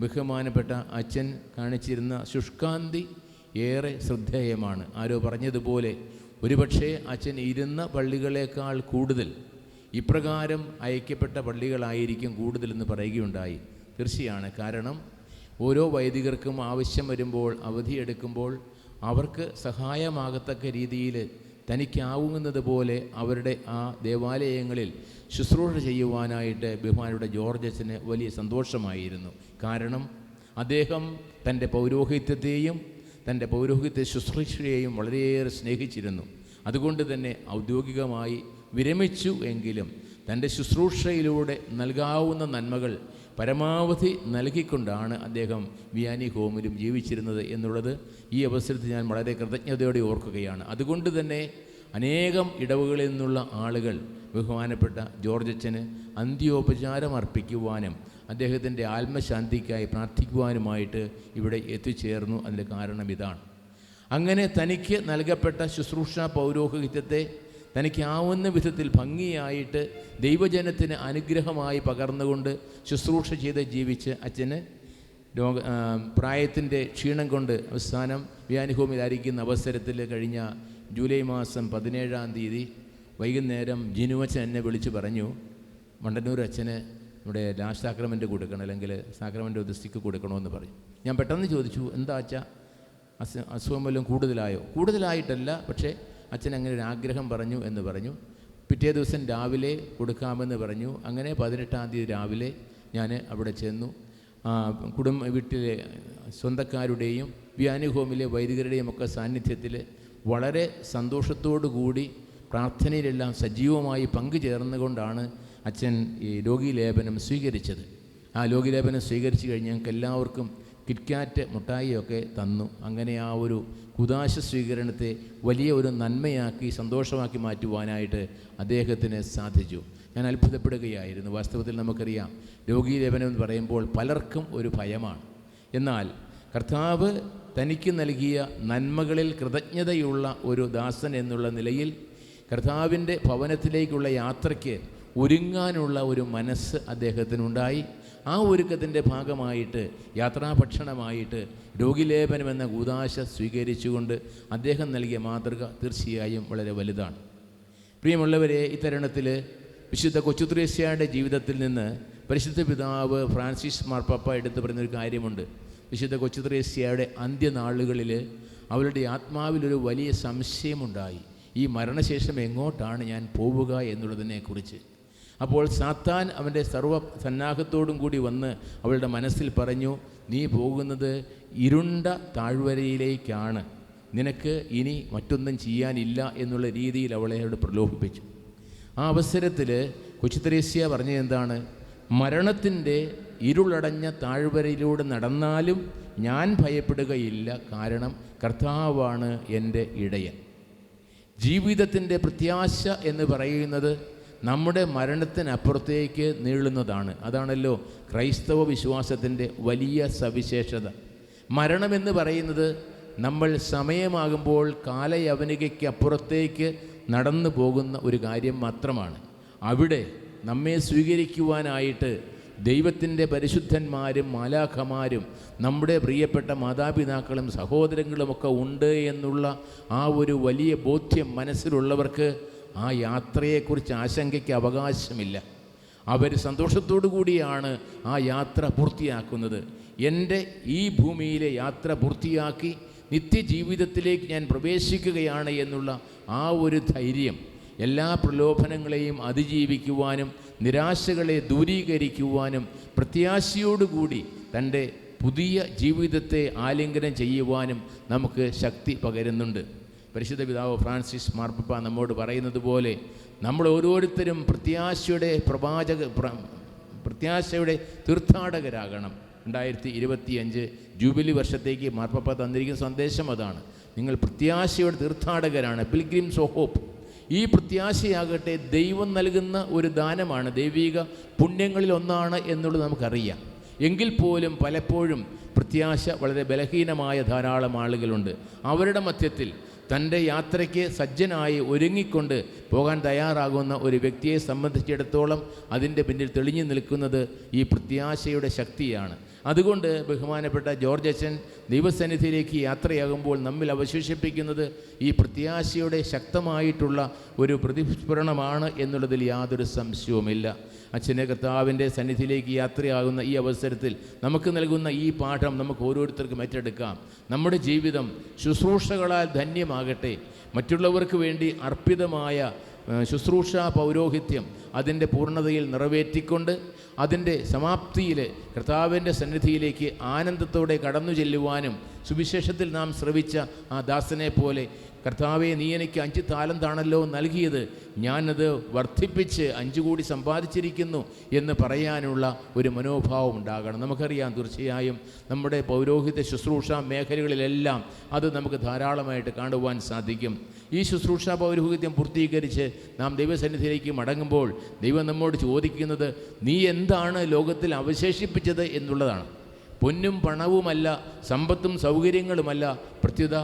ബഹുമാനപ്പെട്ട അച്ഛൻ കാണിച്ചിരുന്ന ശുഷ്കാന്തി ഏറെ ശ്രദ്ധേയമാണ്. ആരോ പറഞ്ഞതുപോലെ ഒരുപക്ഷെ അച്ഛൻ ഇരുന്ന പള്ളികളേക്കാൾ കൂടുതൽ ഇപ്രകാരം അയക്കപ്പെട്ട പള്ളികളായിരിക്കും കൂടുതലെന്ന് പറയുകയുണ്ടായി. തീർച്ചയാണ്. കാരണം ഓരോ വൈദികർക്കും ആവശ്യം വരുമ്പോൾ, അവധിയെടുക്കുമ്പോൾ അവർക്ക് സഹായമാകത്തക്ക രീതിയിൽ തനിക്കാവുന്നത് പോലെ അവരുടെ ആ ദേവാലയങ്ങളിൽ ശുശ്രൂഷ ചെയ്യുവാനായിട്ട് ബഹുമാനപ്പെട്ട ജോർജച്ചന് വലിയ സന്തോഷമായിരുന്നു. കാരണം അദ്ദേഹം തൻ്റെ പൗരോഹിത്യത്തെയും തൻ്റെ പൗരോഹിത്യ ശുശ്രൂഷയെയും വളരെയേറെ സ്നേഹിച്ചിരുന്നു. അതുകൊണ്ട് തന്നെ ഔദ്യോഗികമായി വിരമിച്ചു എങ്കിലും തൻ്റെ ശുശ്രൂഷയിലൂടെ നൽകാവുന്ന നന്മകൾ പരമാവധി നൽകിക്കൊണ്ടാണ് അദ്ദേഹം വിയാനി ഹോമിലും ജീവിച്ചിരുന്നത് എന്നുള്ളത് ഈ അവസരത്തിൽ ഞാൻ വളരെ കൃതജ്ഞതയോടെ ഓർക്കുകയാണ്. അതുകൊണ്ട് തന്നെ അനേകം ഇടവുകളിൽ നിന്നുള്ള ആളുകൾ ബഹുമാനപ്പെട്ട ജോർജച്ചന് അന്ത്യോപചാരം അർപ്പിക്കുവാനും അദ്ദേഹത്തിൻ്റെ ആത്മശാന്തിക്കായി പ്രാർത്ഥിക്കുവാനുമായിട്ട് ഇവിടെ എത്തിച്ചേർന്നു. അതിൻ്റെ കാരണം ഇതാണ്. അങ്ങനെ തനിക്ക് നൽകപ്പെട്ട ശുശ്രൂഷ പൗരോഹിത്യത്തെ തനിക്കാവുന്ന വിധത്തിൽ ഭംഗിയായിട്ട് ദൈവജനത്തിന് അനുഗ്രഹമായി പകർന്നുകൊണ്ട് ശുശ്രൂഷ ചെയ്ത് ജീവിച്ച് അച്ഛന് പ്രായത്തിൻ്റെ ക്ഷീണം കൊണ്ട് അവസാനം വ്യാനിഹോമിലായിരിക്കുന്ന അവസരത്തിൽ കഴിഞ്ഞ ജൂലൈ മാസം 17 വൈകുന്നേരം ജിനുവച്ചൻ എന്നെ വിളിച്ച് പറഞ്ഞു, മണ്ടന്നൂർ അച്ഛന് ഇവിടെ ലാസ്റ്റ് സാക്രമെൻറ്റ് കൊടുക്കണം, അല്ലെങ്കിൽ സാക്രമെൻറ്റ് ഉദ്ദേശിക്ക് കൊടുക്കണമെന്ന് പറഞ്ഞു. ഞാൻ പെട്ടെന്ന് ചോദിച്ചു, എന്താ അച്ഛാ അസുഖം വല്ലതും കൂടുതലായിട്ടല്ല, പക്ഷേ അച്ഛൻ അങ്ങനെ ഒരു ആഗ്രഹം പറഞ്ഞു എന്ന് പറഞ്ഞു. പിറ്റേ ദിവസം രാവിലെ കൊടുക്കാമെന്ന് പറഞ്ഞു. അങ്ങനെ 18 രാവിലെ ഞാൻ അവിടെ ചെന്നു. വീട്ടിലെ സ്വന്തക്കാരുടെയും വ്യാനി ഹോമിലെ വൈദികരുടെയും ഒക്കെ സാന്നിധ്യത്തിൽ വളരെ സന്തോഷത്തോടു കൂടി പ്രാർത്ഥനയിലെല്ലാം സജീവമായി പങ്കുചേർന്നുകൊണ്ടാണ് അച്ഛൻ ഈ രോഗീലേപനം സ്വീകരിച്ചത്. ആ രോഗീലേപനം സ്വീകരിച്ചു കഴിഞ്ഞ് ഞങ്ങൾക്ക് എല്ലാവർക്കും കിറ്റ്കാറ്റ് മുട്ടായിയൊക്കെ തന്നു. അങ്ങനെ ആ ഒരു കുദാശ സ്വീകരണത്തെ വലിയ ഒരു നന്മയാക്കി സന്തോഷമാക്കി മാറ്റുവാനായിട്ട് അദ്ദേഹത്തിന് സാധിച്ചു. ഞാൻ അത്ഭുതപ്പെടുകയായിരുന്നു. വാസ്തവത്തിൽ നമുക്കറിയാം, രോഗീലേപനം എന്ന് പറയുമ്പോൾ പലർക്കും ഒരു ഭയമാണ്. എന്നാൽ കർത്താവ് തനിക്ക് നൽകിയ നന്മകളിൽ കൃതജ്ഞതയുള്ള ഒരു ദാസൻ എന്നുള്ള നിലയിൽ കർത്താവിൻ്റെ ഭവനത്തിലേക്കുള്ള യാത്രയ്ക്ക് ഒരുങ്ങാനുള്ള ഒരു മനസ്സ് അദ്ദേഹത്തിനുണ്ടായി. ആ ഒരുക്കത്തിൻ്റെ ഭാഗമായിട്ട് യാത്രാഭക്ഷണമായിട്ട് രോഗിലേപനം എന്ന കൂദാശ സ്വീകരിച്ചുകൊണ്ട് അദ്ദേഹം നൽകിയ മാതൃക തീർച്ചയായും വളരെ വലുതാണ്. പ്രിയമുള്ളവരെ, ഇത്തരുണത്തിൽ വിശുദ്ധ കൊച്ചുത്രേസ്യയുടെ ജീവിതത്തിൽ നിന്ന് പരിശുദ്ധ പിതാവ് ഫ്രാൻസിസ് മാർപ്പാപ്പ എടുത്തു പറയുന്നൊരു കാര്യമുണ്ട്. വിശുദ്ധ കൊച്ചുത്രേസ്യയുടെ അന്ത്യനാളുകളിൽ അവളുടെ ആത്മാവിലൊരു വലിയ സംശയമുണ്ടായി, ഈ മരണശേഷം എങ്ങോട്ടാണ് ഞാൻ പോവുക എന്നുള്ളതിനെക്കുറിച്ച്. അപ്പോൾ സാത്താൻ അവൻ്റെ സർവ്വ സന്നാഹത്തോടും കൂടി വന്ന് അവളുടെ മനസ്സിൽ പറഞ്ഞു, നീ പോകുന്നത് ഇരുണ്ട താഴ്വരയിലേക്കാണ്, നിനക്ക് ഇനി മറ്റൊന്നും ചെയ്യാനില്ല എന്നുള്ള രീതിയിൽ അവളെ അവിടെ പ്രലോഭിപ്പിച്ചു. ആ അവസരത്തിൽ കൊച്ചുത്രേസ്യ പറഞ്ഞത് എന്താണ്? മരണത്തിൻ്റെ ഇരുളടഞ്ഞ താഴ്വരയിലൂടെ നടന്നാലും ഞാൻ ഭയപ്പെടുകയില്ല, കാരണം കർത്താവാണ് എൻ്റെ ഇടയൻ. ജീവിതത്തിൻ്റെ പ്രത്യാശ എന്ന് പറയുന്നത് നമ്മുടെ മരണത്തിനപ്പുറത്തേക്ക് നീളുന്നതാണ്. അതാണല്ലോ ക്രൈസ്തവ വിശ്വാസത്തിൻ്റെ വലിയ സവിശേഷത. മരണമെന്ന് പറയുന്നത് നമ്മൾ സമയമാകുമ്പോൾ കാലയവനികയ്ക്ക് അപ്പുറത്തേക്ക് നടന്നു പോകുന്ന ഒരു കാര്യം മാത്രമാണ്. അവിടെ നമ്മെ സ്വീകരിക്കുവാനായിട്ട് ദൈവത്തിൻ്റെ പരിശുദ്ധന്മാരും മാലാഖമാരും നമ്മുടെ പ്രിയപ്പെട്ട മാതാപിതാക്കളും സഹോദരങ്ങളുമൊക്കെ ഉണ്ട് എന്നുള്ള ആ ഒരു വലിയ ബോധ്യം മനസ്സിലുള്ളവർക്ക് ആ യാത്രയെക്കുറിച്ച് ആശങ്കയ്ക്ക് അവകാശമില്ല. അവർ സന്തോഷത്തോടു കൂടിയാണ് ആ യാത്ര പൂർത്തിയാക്കുന്നത്. എൻ്റെ ഈ ഭൂമിയിലെ യാത്ര പൂർത്തിയാക്കി നിത്യജീവിതത്തിലേക്ക് ഞാൻ പ്രവേശിക്കുകയാണ് എന്നുള്ള ആ ഒരു ധൈര്യം എല്ലാ പ്രലോഭനങ്ങളെയും അതിജീവിക്കുവാനും നിരാശകളെ ദൂരീകരിക്കുവാനും പ്രത്യാശയോടുകൂടി തൻ്റെ പുതിയ ജീവിതത്തെ ആലിംഗനം ചെയ്യുവാനും നമുക്ക് ശക്തി പകരുന്നുണ്ട്. പരിശുദ്ധ പിതാവ് ഫ്രാൻസിസ് മാർപ്പാപ്പ നമ്മോട് പറയുന്നത് പോലെ നമ്മൾ ഓരോരുത്തരും പ്രത്യാശയുടെ തീർത്ഥാടകരാകണം. 2025 ജൂബിലി വർഷത്തേക്ക് മാർപ്പാപ്പ തന്നിരിക്കുന്ന സന്ദേശം അതാണ്. നിങ്ങൾ പ്രത്യാശയുടെ തീർത്ഥാടകരാണ്, പിൽഗ്രിംസ് ഓഫ് ഹോപ്പ്. ഈ പ്രത്യാശയാകട്ടെ ദൈവം നൽകുന്ന ഒരു ദാനമാണ്, ദൈവിക പുണ്യങ്ങളിൽ ഒന്നാണ് എന്നുള്ളത് നമുക്കറിയാം. എങ്കിൽ പോലും പലപ്പോഴും പ്രത്യാശ വളരെ ബലഹീനമായ ധാരാളം ആളുകളുണ്ട്. അവരുടെ മധ്യത്തിൽ തൻ്റെ യാത്രയ്ക്ക് സജ്ജനായി ഒരുങ്ങിക്കൊണ്ട് പോകാൻ തയ്യാറാകുന്ന ഒരു വ്യക്തിയെ സംബന്ധിച്ചിടത്തോളം അതിൻ്റെ പിന്നിൽ തെളിഞ്ഞു നിൽക്കുന്നത് ഈ പ്രത്യാശയുടെ ശക്തിയാണ്. അതുകൊണ്ട് ബഹുമാനപ്പെട്ട ജോർജ് അച്ഛൻ ദൈവസന്നിധിയിലേക്ക് യാത്രയാകുമ്പോൾ നമ്മിൽ അവശേഷിപ്പിക്കുന്നത് ഈ പ്രത്യാശയുടെ ശക്തമായിട്ടുള്ള ഒരു പ്രതിസ്ഫുരണമാണ് എന്നുള്ളതിൽ യാതൊരു സംശയവുമില്ല. അച്ഛനെ കർത്താവിൻ്റെ സന്നിധിയിലേക്ക് യാത്രയാകുന്ന ഈ അവസരത്തിൽ നമുക്ക് നൽകുന്ന ഈ പാഠം നമുക്ക് ഓരോരുത്തർക്കും ഏറ്റെടുക്കാം. നമ്മുടെ ജീവിതം ശുശ്രൂഷകളാൽ ധന്യമാകട്ടെ. മറ്റുള്ളവർക്ക് വേണ്ടി അർപ്പിതമായ ശുശ്രൂഷ പൗരോഹിത്യം അതിൻ്റെ പൂർണ്ണതയിൽ നിറവേറ്റിക്കൊണ്ട് അതിൻ്റെ സമാപ്തിയിൽ കർത്താവിൻ്റെ സന്നിധിയിലേക്ക് ആനന്ദത്തോടെ കടന്നു ചെല്ലുവാനും സുവിശേഷത്തിൽ നാം ശ്രവിച്ച ആ ദാസനെ പോലെ കർത്താവെ, നീ എനിക്ക് 5 താലന്താണല്ലോ നൽകിയത്, ഞാനത് വർദ്ധിപ്പിച്ച് 5 കൂടി സമ്പാദിച്ചിരിക്കുന്നു എന്ന് പറയാനുള്ള ഒരു മനോഭാവം ഉണ്ടാകണം. നമുക്കറിയാം, തീർച്ചയായും നമ്മുടെ പൗരോഹിത്യ ശുശ്രൂഷ മേഖലകളിലെല്ലാം അത് നമുക്ക് ധാരാളമായിട്ട് കാണുവാൻ സാധിക്കും. ഈ ശുശ്രൂഷ പൗരോഹിത്യം പൂർത്തീകരിച്ച് നാം ദൈവസന്നിധിയിലേക്ക് മടങ്ങുമ്പോൾ ദൈവം നമ്മോട് ചോദിക്കുന്നത് നീ എന്താണ് ലോകത്തിൽ അവശേഷിപ്പിച്ചത് എന്നുള്ളതാണ്. പൊന്നും പണവുമല്ല, സമ്പത്തും സൗകര്യങ്ങളുമല്ല, പ്രത്യുത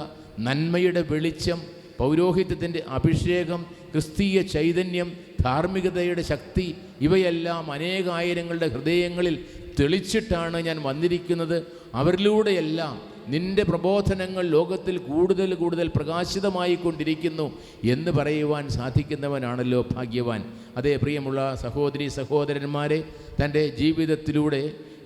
നന്മയുടെ വെളിച്ചം, പൗരോഹിത്യത്തിൻ്റെ അഭിഷേകം, ക്രിസ്തീയ ചൈതന്യം, ധാർമ്മികതയുടെ ശക്തി, ഇവയെല്ലാം അനേകായിരങ്ങളുടെ ഹൃദയങ്ങളിൽ തെളിച്ചിട്ടാണ് ഞാൻ വന്നിരിക്കുന്നത്. അവരിലൂടെയെല്ലാം നിൻ്റെ പ്രബോധനങ്ങൾ ലോകത്തിൽ കൂടുതൽ കൂടുതൽ പ്രകാശിതമായി കൊണ്ടിരിക്കുന്നു എന്ന് പറയുവാൻ സാധിക്കുന്നവനാണല്ലോ ഭാഗ്യവാൻ. അതേ പ്രിയമുള്ള സഹോദരി സഹോദരന്മാരെ, തൻ്റെ ജീവിതത്തിലൂടെ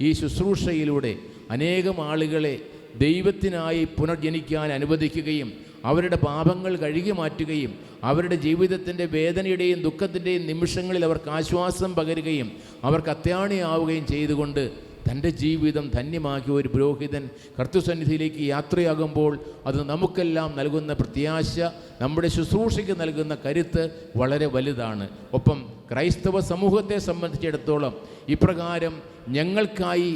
ഈ ശുശ്രൂഷയിലൂടെ അനേകം ആളുകളെ ദൈവത്തിനായി പുനർജനിക്കാൻ അനുവദിക്കുകയും അവരുടെ പാപങ്ങൾ കഴുകി മാറ്റുകയും അവരുടെ ജീവിതത്തിൻ്റെ വേദനയുടെയും ദുഃഖത്തിൻ്റെയും നിമിഷങ്ങളിൽ അവർക്ക് ആശ്വാസം പകരുകയും അവർക്ക് അത്യാണിയാവുകയും ചെയ്തുകൊണ്ട് തൻ്റെ ജീവിതം ധന്യമാക്കിയ ഒരു പുരോഹിതൻ കർത്തൃസന്നിധിയിലേക്ക് യാത്രയാകുമ്പോൾ അത് നമുക്കെല്ലാം നൽകുന്ന പ്രത്യാശ, നമ്മുടെ ശുശ്രൂഷയ്ക്ക് നൽകുന്ന കരുത്ത് വളരെ വലുതാണ്. ഒപ്പം ക്രൈസ്തവ സമൂഹത്തെ സംബന്ധിച്ചിടത്തോളം ഇപ്രകാരം ഞങ്ങൾക്കായി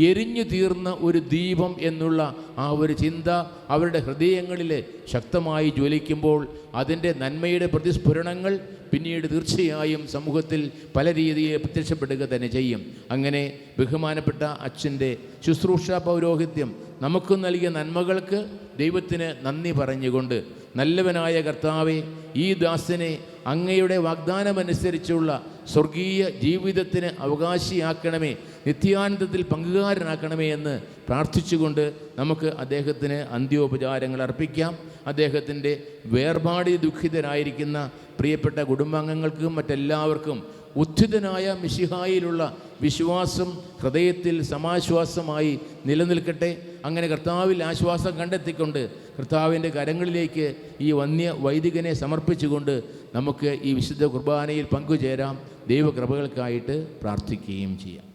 എരിഞ്ഞു തീർന്ന ഒരു ദീപം എന്നുള്ള ആ ഒരു ചിന്ത അവരുടെ ഹൃദയങ്ങളിൽ ശക്തമായി ജ്വലിക്കുമ്പോൾ അതിൻ്റെ നന്മയുടെ പ്രതിസ്ഫുരണങ്ങൾ പിന്നീട് തീർച്ചയായും സമൂഹത്തിൽ പല രീതിയിൽ പ്രത്യക്ഷപ്പെടുക തന്നെ ചെയ്യും. അങ്ങനെ ബഹുമാനപ്പെട്ട അച്ഛൻ്റെ ശുശ്രൂഷ പൗരോഹിത്യം നമുക്ക് നൽകിയ നന്മകൾക്ക് ദൈവത്തിന് നന്ദി പറഞ്ഞുകൊണ്ട്, നല്ലവനായ കർത്താവെ, ഈ ദാസനെ അങ്ങയുടെ വാഗ്ദാനമനുസരിച്ചുള്ള സ്വർഗീയ ജീവിതത്തിന് അവകാശിയാക്കണമേ, നിത്യാനന്ദത്തിൽ പങ്കുകാരനാക്കണമേ എന്ന് പ്രാർത്ഥിച്ചുകൊണ്ട് നമുക്ക് അദ്ദേഹത്തിന് അന്ത്യോപചാരങ്ങൾ അർപ്പിക്കാം. അദ്ദേഹത്തിൻ്റെ വേർപാടി ദുഃഖിതരായിരിക്കുന്ന പ്രിയപ്പെട്ട കുടുംബാംഗങ്ങൾക്കും മറ്റെല്ലാവർക്കും ഉത്ഥിതനായ മിശിഹായിലുള്ള വിശ്വാസം ഹൃദയത്തിൽ സമാശ്വാസമായി നിലനിൽക്കട്ടെ. അങ്ങനെ കർത്താവിൽ ആശ്വാസം കണ്ടെത്തിക്കൊണ്ട് കർത്താവിൻ്റെ കരങ്ങളിലേക്ക് ഈ വന്യ വൈദികനെ സമർപ്പിച്ചുകൊണ്ട് നമുക്ക് ഈ വിശുദ്ധ കുർബാനയിൽ പങ്കുചേരാം. ദൈവകൃപകൾക്കായിട്ട് പ്രാർത്ഥിക്കുകയും ചെയ്യാം.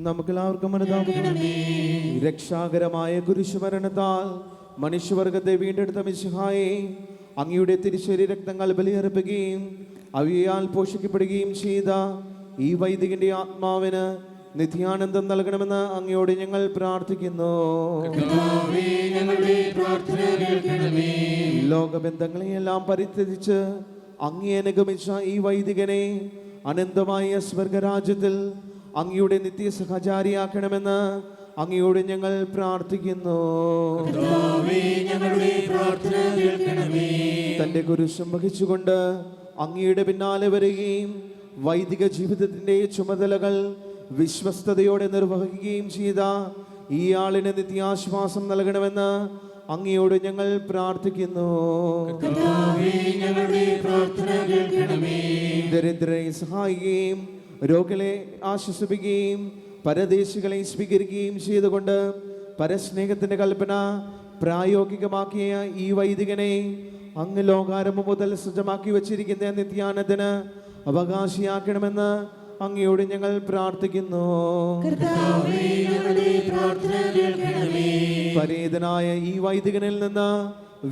നമുക്കെല്ലാവർക്കും അനുതാപപ്പെടണമേ. രക്ഷാകരമായ കുരിശുമരണത്താൽ മനുഷ്യവർഗത്തെ വീണ്ടെടുത്ത മിശിഹായെ, അങ്ങയുടെ തിരുശരീരക്തങ്ങൾ ബലിയർപ്പിക്കുകയും അവയാൽ പോഷിക്കപ്പെടുകയും ചെയ്ത ഈ വൈദികന്റെ ആത്മാവിന് നിത്യാനന്ദം നൽകണമെന്ന് അങ്ങയോട് ഞങ്ങൾ പ്രാർത്ഥിക്കുന്നു. ലോകബന്ധങ്ങളെയെല്ലാം പരിത്യജിച്ച് അങ്ങേ അനുഗമിച്ച ഈ വൈദികനെ അനന്തമായ സ്വർഗരാജ്യത്തിൽ അങ്ങയുടെ നിത്യ സഹചാരിയാക്കണമെന്ന് അങ്ങയോട് ഞങ്ങൾ പ്രാർത്ഥിക്കുന്നു. തന്റെ കുരിശും വഹിച്ചുകൊണ്ട് അങ്ങയുടെ പിന്നാലെ വരികയും വൈദിക ജീവിതത്തിന്റെ ചുമതലകൾ വിശ്വസ്തയോടെ നിർവഹിക്കുകയും ചെയ്ത ഈ ആളിന് നിത്യാശ്വാസം നൽകണമെന്ന് അങ്ങയോട് ഞങ്ങൾ പ്രാർത്ഥിക്കുന്നു. ഞങ്ങളുടെ പ്രാർത്ഥന കേൾക്കണമേ. ദരിദ്രരെ സഹായിക്കുകയും രോഗികളെ ആശ്വസിപ്പിക്കുകയും പരദേശികളെ സ്വീകരിക്കുകയും ചെയ്തുകൊണ്ട് പരസ്നേഹത്തിന്റെ കൽപ്പന പ്രായോഗികമാക്കിയ ഈ വൈദികനെ അങ്ങ് ലോകാരംഭം മുതൽ സജ്ജമാക്കി വച്ചിരിക്കുന്ന നിത്യാനത്തിന് അവകാശിയാക്കണമെന്ന് അങ്ങയോട് ഞങ്ങൾ പ്രാർത്ഥിക്കുന്നു. പരേതനായ ഈ വൈദികനിൽ നിന്ന്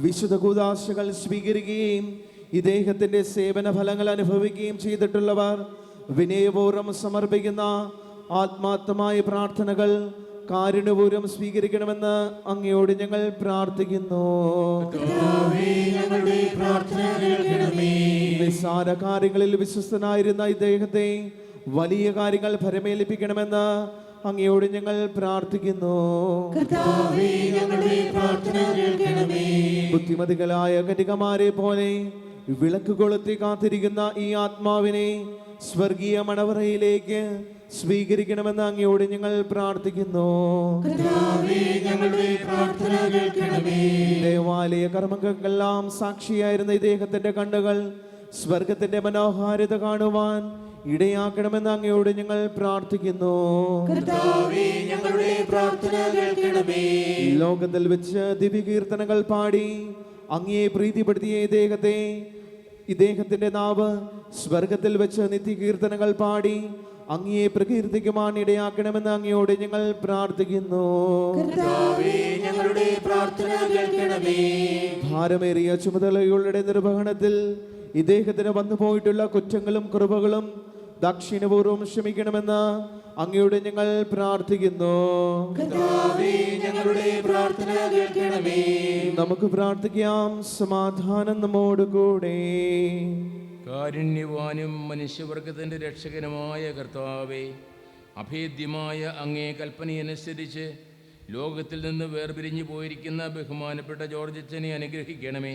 വിശുദ്ധ കൂദാശകൾ സ്വീകരിക്കുകയും ഇദ്ദേഹത്തിന്റെ സേവന ഫലങ്ങൾ അനുഭവിക്കുകയും ചെയ്തിട്ടുള്ളവർ വിനയപൂർവ്വം സമർപ്പിക്കുന്ന ആത്മാർത്ഥമായ പ്രാർത്ഥനകൾ കാരുണ്യപൂർവ്വം സ്വീകരിക്കണമെന്ന് അങ്ങയോട് ഞങ്ങൾ പ്രാർത്ഥിക്കുന്നു. നിസ്സാര കാര്യങ്ങളിൽ വിശ്വസ്തനായിരുന്ന ഇദ്ദേഹത്തെ വലിയ കാര്യങ്ങൾ ഭരമേൽപ്പിക്കണമെന്ന് അങ്ങയോട് ഞങ്ങൾ പ്രാർത്ഥിക്കുന്നു. ബുദ്ധിമതികളായ കന്യകമാരെ പോലെ വിളക്ക് കൊളുത്തി കാത്തിരിക്കുന്ന ഈ ആത്മാവിനെ സ്വർഗീയ മണവറയിലേക്ക് സ്വീകരിക്കണമെന്ന് അങ്ങയോട് ഞങ്ങൾ പ്രാർത്ഥിക്കുന്നു. ദേവാലയ കർമ്മങ്ങൾക്കെല്ലാം സാക്ഷിയായിരുന്ന ഇദ്ദേഹത്തിന്റെ കണ്ണുകൾ സ്വർഗത്തിന്റെ മനോഹാരിത കാണുവാൻ ഇടയാക്കണമെന്ന് അങ്ങയോട് ഞങ്ങൾ പ്രാർത്ഥിക്കുന്നു. ലോകത്തിൽ വെച്ച് ദിവ്യകീർത്തനങ്ങൾ പാടി അങ്ങയെ പ്രീതിപ്പെടുത്തിയ ഇദ്ദേഹത്തിന്റെ നാവ് സ്വർഗത്തിൽ വെച്ച് നിത്യകീർത്തനങ്ങൾ പാടി അങ്ങയെ പ്രകീർത്തിക്കുവാൻ ഇടയാക്കണമെന്ന് അങ്ങയോട് ഞങ്ങൾ പ്രാർത്ഥിക്കുന്നു. ഭാരമേറിയ ചുമതലകളുടെ നിർവഹണത്തിൽ ഇദ്ദേഹത്തിന് വന്നുപോയിട്ടുള്ള കുറ്റങ്ങളും കുറവുകളും ദക്ഷിണപൂർവ്വം ക്ഷമിക്കണമെന്ന് അങ്ങയോട് ഞങ്ങൾ പ്രാർത്ഥിക്കുന്നു. നമുക്ക് പ്രാർത്ഥിക്കാം. സമാധാനം നമ്മോട് കൂടെ. കാരുണ്യവാനും മനുഷ്യവർഗത്തിൻ്റെ രക്ഷകനുമായ കർത്താവേ, അഭേദ്യമായ അങ്ങേ കൽപ്പനയനുസരിച്ച് ലോകത്തിൽ നിന്ന് വേർപിരിഞ്ഞു പോയിരിക്കുന്ന ബഹുമാനപ്പെട്ട ജോർജ് അച്ഛനെ അനുഗ്രഹിക്കണമേ.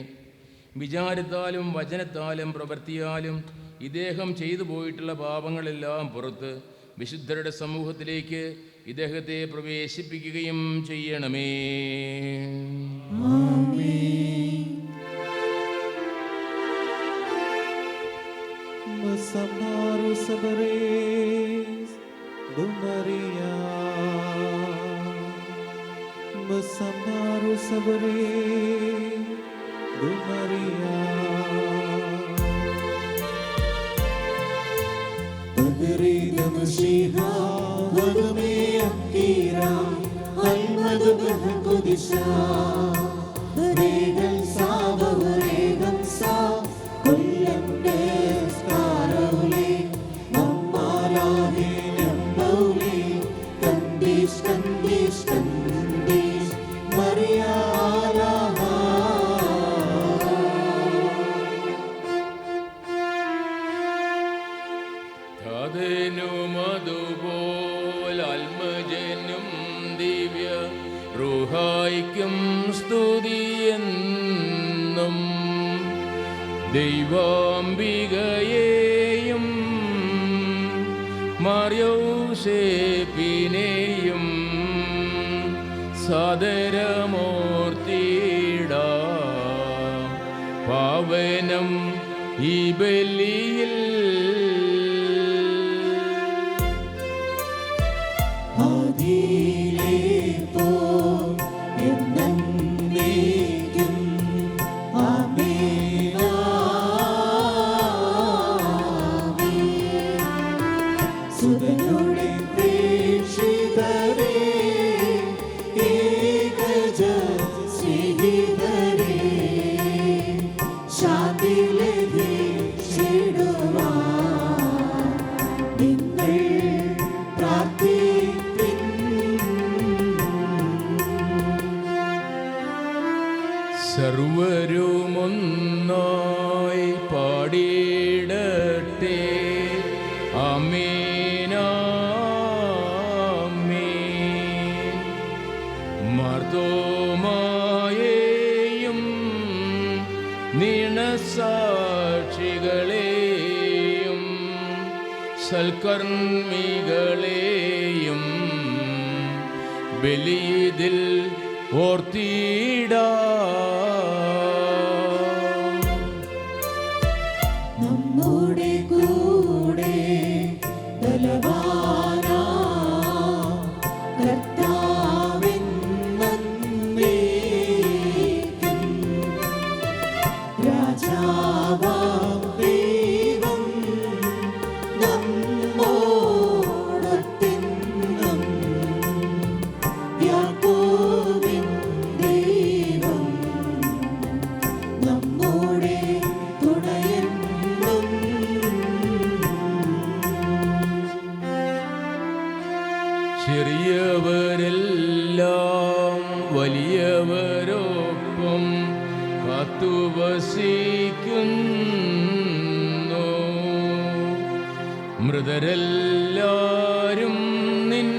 വിചാരത്താലും വചനത്താലും പ്രവൃത്തിയാലും ഇദ്ദേഹം ചെയ്തു പോയിട്ടുള്ള പാപങ്ങളെല്ലാം പുറത്ത് വിശുദ്ധരുടെ സമൂഹത്തിലേക്ക് ഇദ്ദേഹത്തെ പ്രവേശിപ്പിക്കുകയും ചെയ്യണമേ. ും സ്തുതിയെന്നും ദൈവാംബികയെയും മറിയൗസേപ്പിനെയും സദരമൂർത്തിയിടാം. പാവനം ഈ ബലിയിൽ സർവരുമൊന്നായി പാടിയിടട്ടെ. ആമേൻ ആമേൻ. മർത്തോമായെയും നിണസാക്ഷികളെയും സൽക്കർമ്മികളെയും ബലിയിതിൽ നമ്മുടെ കൂടെ ബലവാനാ കർത്താവെന്നേക്കും രാജാവാം ദൈവം നമ്മോടൊത്തെന്നും യാക്കോബിൻ ദൈവം നമ്മുടെ തുണയെന്നും ചെറിയവരെല്ലാം വലിയവരൊപ്പം കാത്തുവസിക്കുന്നു. മൃതരെല്ലാരും നിൻ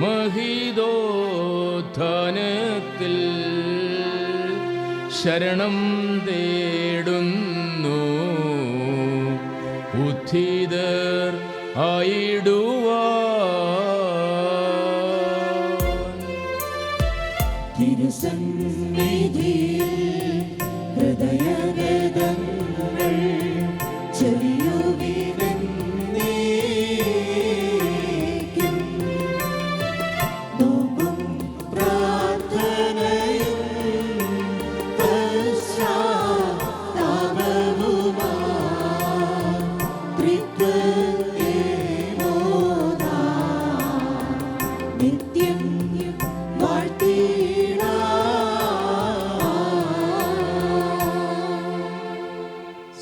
മഹിതോത്ഥാനത്തിൽ ശരണം തേടുന്നു. ഉത്ഥിതർ ആയിടുവാൻ തിരുസന്നിധിയിൽ ഹൃദയവേദങ്ങൾ ചെറിയുവിനെന്നേക്കും നോമ്പും പ്രാർത്ഥനയും പശ്ചാത്താപവുമായി ത്രിത്വത്തെ മോദാം നിത്യം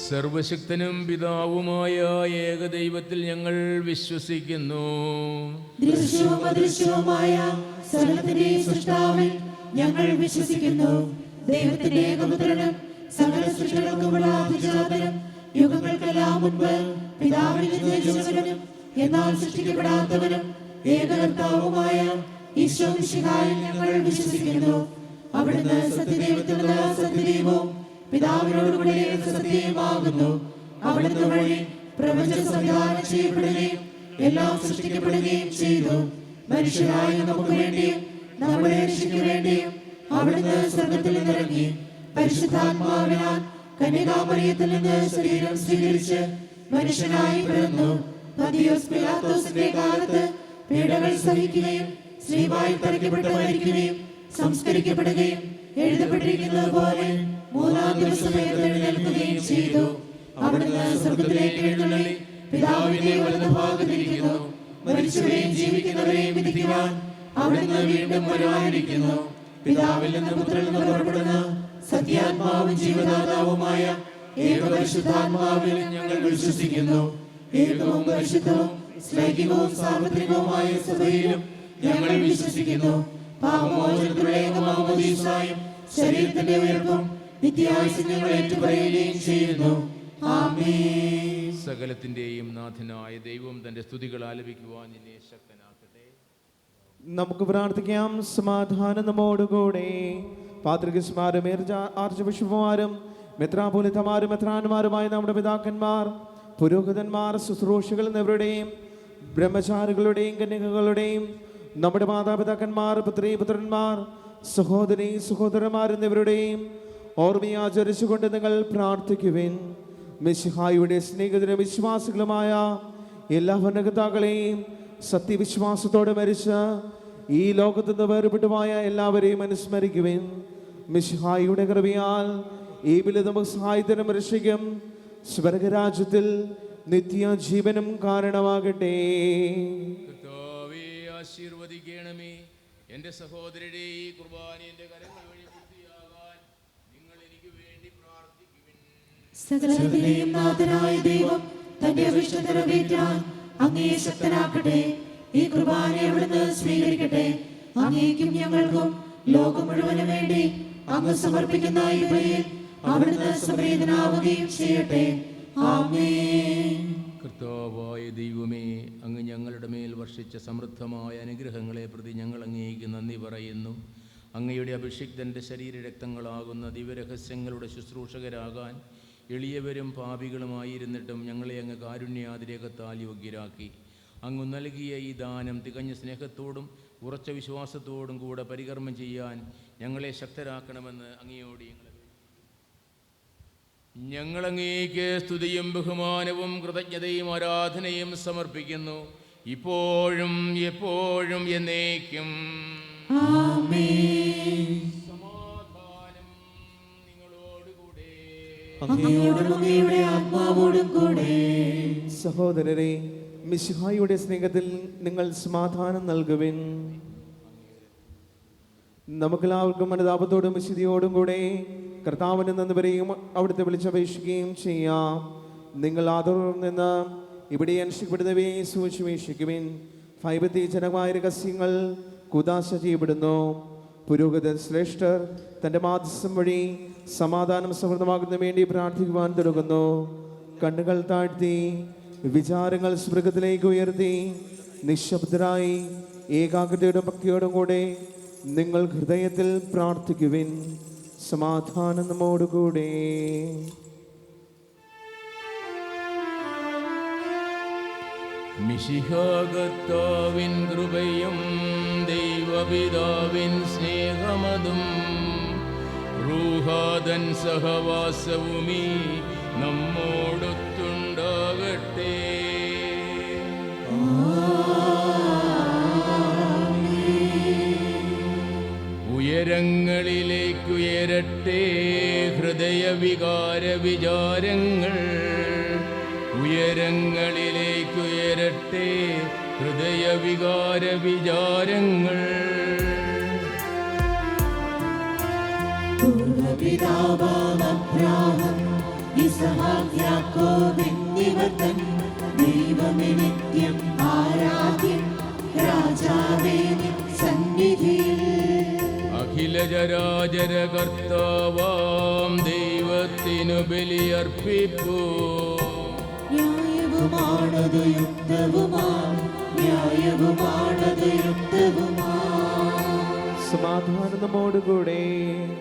സർവശക്തനും പിതാവുമായ ഏകദൈവത്തിൽ ഞങ്ങൾ വിശ്വസിക്കുന്നു. ദൃശ്യവും അദൃശ്യവുമായ സകലത്തിന്റെയും സൃഷ്ടാവിൽ ഞങ്ങൾ വിശ്വസിക്കുന്നു. ദൈവത്തിന്റെ ഏകപുത്രനും സകല സൃഷ്ടികൾക്കുമുള്ള ആദിജാതനും യുഗങ്ങൾക്കെല്ലാം മുൻപ് പിതാവിൽ നിന്ന് ജനിച്ചവനും എന്നാൽ സൃഷ്ടിക്കപ്പെടാത്തവനും ഏകകർത്താവുമായ ഈശോ മിശിഹായിൽ ഞങ്ങൾ വിശ്വസിക്കുന്നു. അവിടുന്ന് സത്യദൈവത്തിലുള്ള സത്യദൈവവും പിതാവിനോടുകൂടെ സത്യമാകുന്നു. അവിടുന്ന് വഴി പ്രപഞ്ചം സംവിധാനം ചെയ്യപ്പെടുകയും എല്ലാം സൃഷ്ടിക്കപ്പെടുകയും ചെയ്തു. മനുഷ്യരായ നമുക്ക് വേണ്ടിയും നമ്മുടെ രക്ഷയ്ക്ക് വേണ്ടിയും അവിടുന്ന് സ്വർഗ്ഗത്തിൽ നിന്നിറങ്ങി പരിശുദ്ധാത്മാവിനാൽ കന്യകാമറിയത്തിൽ നിന്ന് ശരീരം സ്വീകരിച്ച് മനുഷ്യനായി പിറന്നു. പന്തിയോസ് പിലാത്തോസിന്റെ കാലത്ത് പീഡകൾ സഹിക്കുകയും ശ്രീവായിൽ തറയ്ക്കപ്പെട്ട് മരിക്കുകയും സംസ്കരിക്കപ്പെടുകയും എഴുതപ്പെട്ടിരിക്കുന്നത് പോലെ മൂന്നാം ദിവസം എഴുന്നേൽക്കുകയും ചെയ്തു. അവിടുന്ന് സ്വർഗ്ഗത്തിലേക്ക് എഴുന്നള്ളി പിതാവിന്റെ വലതുഭാഗത്തിരിക്കുന്നു. മരിച്ചവരെയും ജീവിക്കുന്നവരെയും വിധിക്കുവാൻ അവിടുന്ന് വീണ്ടും വരുവാനിരിക്കുന്നു. പിതാവിൽ നിന്ന് പുത്രനിൽ നിന്ന് പുറപ്പെടുന്ന സത്യാത്മാവും ജീവദാതാവുമായ ഏകപരിശുദ്ധാത്മാവിൽ ഞങ്ങൾ വിശ്വസിക്കുന്നു. ഏകവും പരിശുദ്ധവും ശ്ലൈകികവും സാർവത്രികവുമായ സഭയിലും ഞങ്ങൾ വിശ്വസിക്കുന്നു. പാപമോചനത്തിലുള്ള ഏകമാമോദീസായും ശരീരത്തിന്റെ ഉയർപ്പും നിത്യായുസ്സും ഞങ്ങൾ ഏറ്റുപറയുകയും ചെയ്യുന്നു. ആമേൻ. സകലത്തിന്റെയും നാഥനായ ദൈവം തന്റെ സ്തുതികൾ ആലപിക്കുവാൻ നിന്നെ ശക്തനാക്കട്ടെ. നമുക്ക് പ്രാർത്ഥിക്കാം. സമാധാനം നമ്മോടുകൂടെ. പാത്രികന്മാരും ആർച്ച് ബിഷപ്പുമാരും മെത്രാപോലിത്തമാരും മെത്രാന്മാരുമായ നമ്മുടെ പിതാക്കന്മാർ, പുരോഹിതന്മാർ, ശുശ്രൂഷകൾ എന്നിവരുടെയും ബ്രഹ്മചാരികളുടെയും കന്യകകളുടെയും നമ്മുടെ മാതാപിതാക്കന്മാർ, പുത്രീപുത്രന്മാർ, സഹോദരി സഹോദരന്മാർ എന്നിവരുടെയും ഓർമ്മയാചരിച്ചുകൊണ്ട് നിങ്ങൾ പ്രാർത്ഥിക്കുവിൻ. മിശിഹായുടെ സ്നേഹിതരും വിശ്വാസികളുമായ എല്ലാ ഭരണകർത്താക്കളെയും സത്യവിശ്വാസത്തോടെ മരിച്ച ഈ ലോകത്തു നിന്ന് വേർപെട്ടുപോയ എല്ലാവരെയും അനുസ്മരിക്കുവിൻ. മിശിഹായുടെ കൃപയാൽ ഈ ബലി നമുക്ക് സഹായത്തിനും രക്ഷയ്ക്കും സ്വർഗരാജ്യത്തിൽ നിത്യജീവനും കാരണമാകട്ടെ. കർത്താവേ, ആശീർവദിക്കണമേ. എൻ്റെ സഹോദരരുടെ ഈ കുർബാന എൻ്റെ കരങ്ങൾ വഴി പൂർത്തിയാകാൻ നിങ്ങൾ എനിക്ക് വേണ്ടി പ്രാർത്ഥിക്കുവിൻ. സകലത്തിന്റെയും നാഥനായ ദൈവം തന്റെ അഭിഷ്ടം നിറവേറ്റാൻ അങ്ങേ ശക്തനാക്കട്ടെ. ഈ കുർബാന അവിടുന്ന് സ്വീകരിക്കട്ടെ. അങ്ങേക്കും ഞങ്ങൾക്കും ലോകം മുഴുവന് വേണ്ടി അങ്ങ് സമർപ്പിക്കുന്ന ഈ ബലിയിൽ അവിടുന്ന് സംപ്രീതനാവുകയും ചെയ്യട്ടെ. ആമേൻ. കർത്താവായ ദൈവമേ, അങ്ങ് ഞങ്ങളുടെ മേൽ വർഷിച്ച സമൃദ്ധമായ അനുഗ്രഹങ്ങളെ പ്രതി ഞങ്ങൾ അങ്ങേക്ക് നന്ദി പറയുന്നു. അങ്ങയുടെ അഭിഷിക്തൻ്റെ ശരീരരക്തങ്ങളാകുന്ന ദിവ്യരഹസ്യങ്ങളുടെ ശുശ്രൂഷകരാകാൻ എളിയവരും പാപികളുമായിരുന്നിട്ടും ഞങ്ങളെ അങ്ങ് കാരുണ്യാതിരേകത്താൽ യോഗ്യരാക്കി. അങ്ങ് നൽകിയ ഈ ദാനം തികഞ്ഞ സ്നേഹത്തോടും ഉറച്ച വിശ്വാസത്തോടും കൂടെ പരികർമ്മം ചെയ്യാൻ ഞങ്ങളെ ശക്തരാക്കണമെന്ന് അങ്ങയോട് ഞങ്ങളങ്ങേക്ക് സ്തുതിയും ബഹുമാനവും കൃതജ്ഞതയും ആരാധനയും സമർപ്പിക്കുന്നു, ഇപ്പോഴും എപ്പോഴും എന്നേക്കും. സമാധാനം നിങ്ങളോടുകൂടെ. അങ്ങയോടും അങ്ങയുടെ ആത്മാവോടും കൂടെ. സഹോദരരെ, മിശിഹായുടെ സ്നേഹത്തിൽ നിങ്ങൾ സമാധാനം നൽകുവിൻ. നമുക്കെല്ലാവർക്കും അനുതാപത്തോടും വിശുദ്ധിയോടും കൂടെ കർത്താവിന് നന്ദിവരെയും അവിടുത്തെ വിളിച്ചപേക്ഷിക്കുകയും ചെയ്യാം. നിങ്ങൾ ആദരവിൽ നിന്ന് ഇവിടെ അനുഷ്ഠിക്കപ്പെടുന്നവയെ സൂക്ഷിക്കുവിൻ. ഭയഭക്തിജനകമായ രഹസ്യങ്ങൾ കുദാശ ചെയ്യപ്പെടുന്നു. പുരോഹിതൻ ശ്രേഷ്ഠർ തൻ്റെ മാധ്യസ്ഥം വഴി സമാധാനം സമൃദ്ധമാകുന്നതിന് വേണ്ടി പ്രാർത്ഥിക്കുവാൻ തുടങ്ങുന്നു. കണ്ണുകൾ താഴ്ത്തി വിചാരങ്ങൾ സ്വർഗത്തിലേക്ക് ഉയർത്തി നിശബ്ദരായി ഏകാഗ്രതയുടെ ഭക്തിയോടും കൂടെ നിങ്ങൾ ഹൃദയത്തിൽ പ്രാർത്ഥിക്കുവിൻ. സമാധാനം നമ്മോടുകൂടെ. മിശിഹാകർത്താവിൻ കൃപയും ദൈവപിതാവിൻ സ്നേഹമതും റൂഹാദൻ സഹവാസവുമീ നമ്മോടൊത്തുണ്ടാകട്ടെ. ഉയരങ്ങളിലേക്കുയരട്ടെ ഹൃദയവികാര വിചാരങ്ങൾ, ഉയരങ്ങളിലേക്കുയരട്ടെ ഹൃദയവികാര വിചാരങ്ങൾ. പൂർവപിതാവാം ഇസ്ഹാക്ക് യാക്കോബ് എന്നിവർ തൻ ദൈവമേ നിത്യം ആരാധ്യൻ, രാജാവേ നിൻ സന്നിധിയിൽ. അഖിലചരാചര കർത്താവാം ദൈവത്തിനു ബലിയർപ്പിപ്പൂ. ന്യായവുമാണത് യുക്തവുമാണ്, ന്യായവുമാണത് യുക്തവുമാണ്. സമാധാനം നമ്മോടുകൂടെ.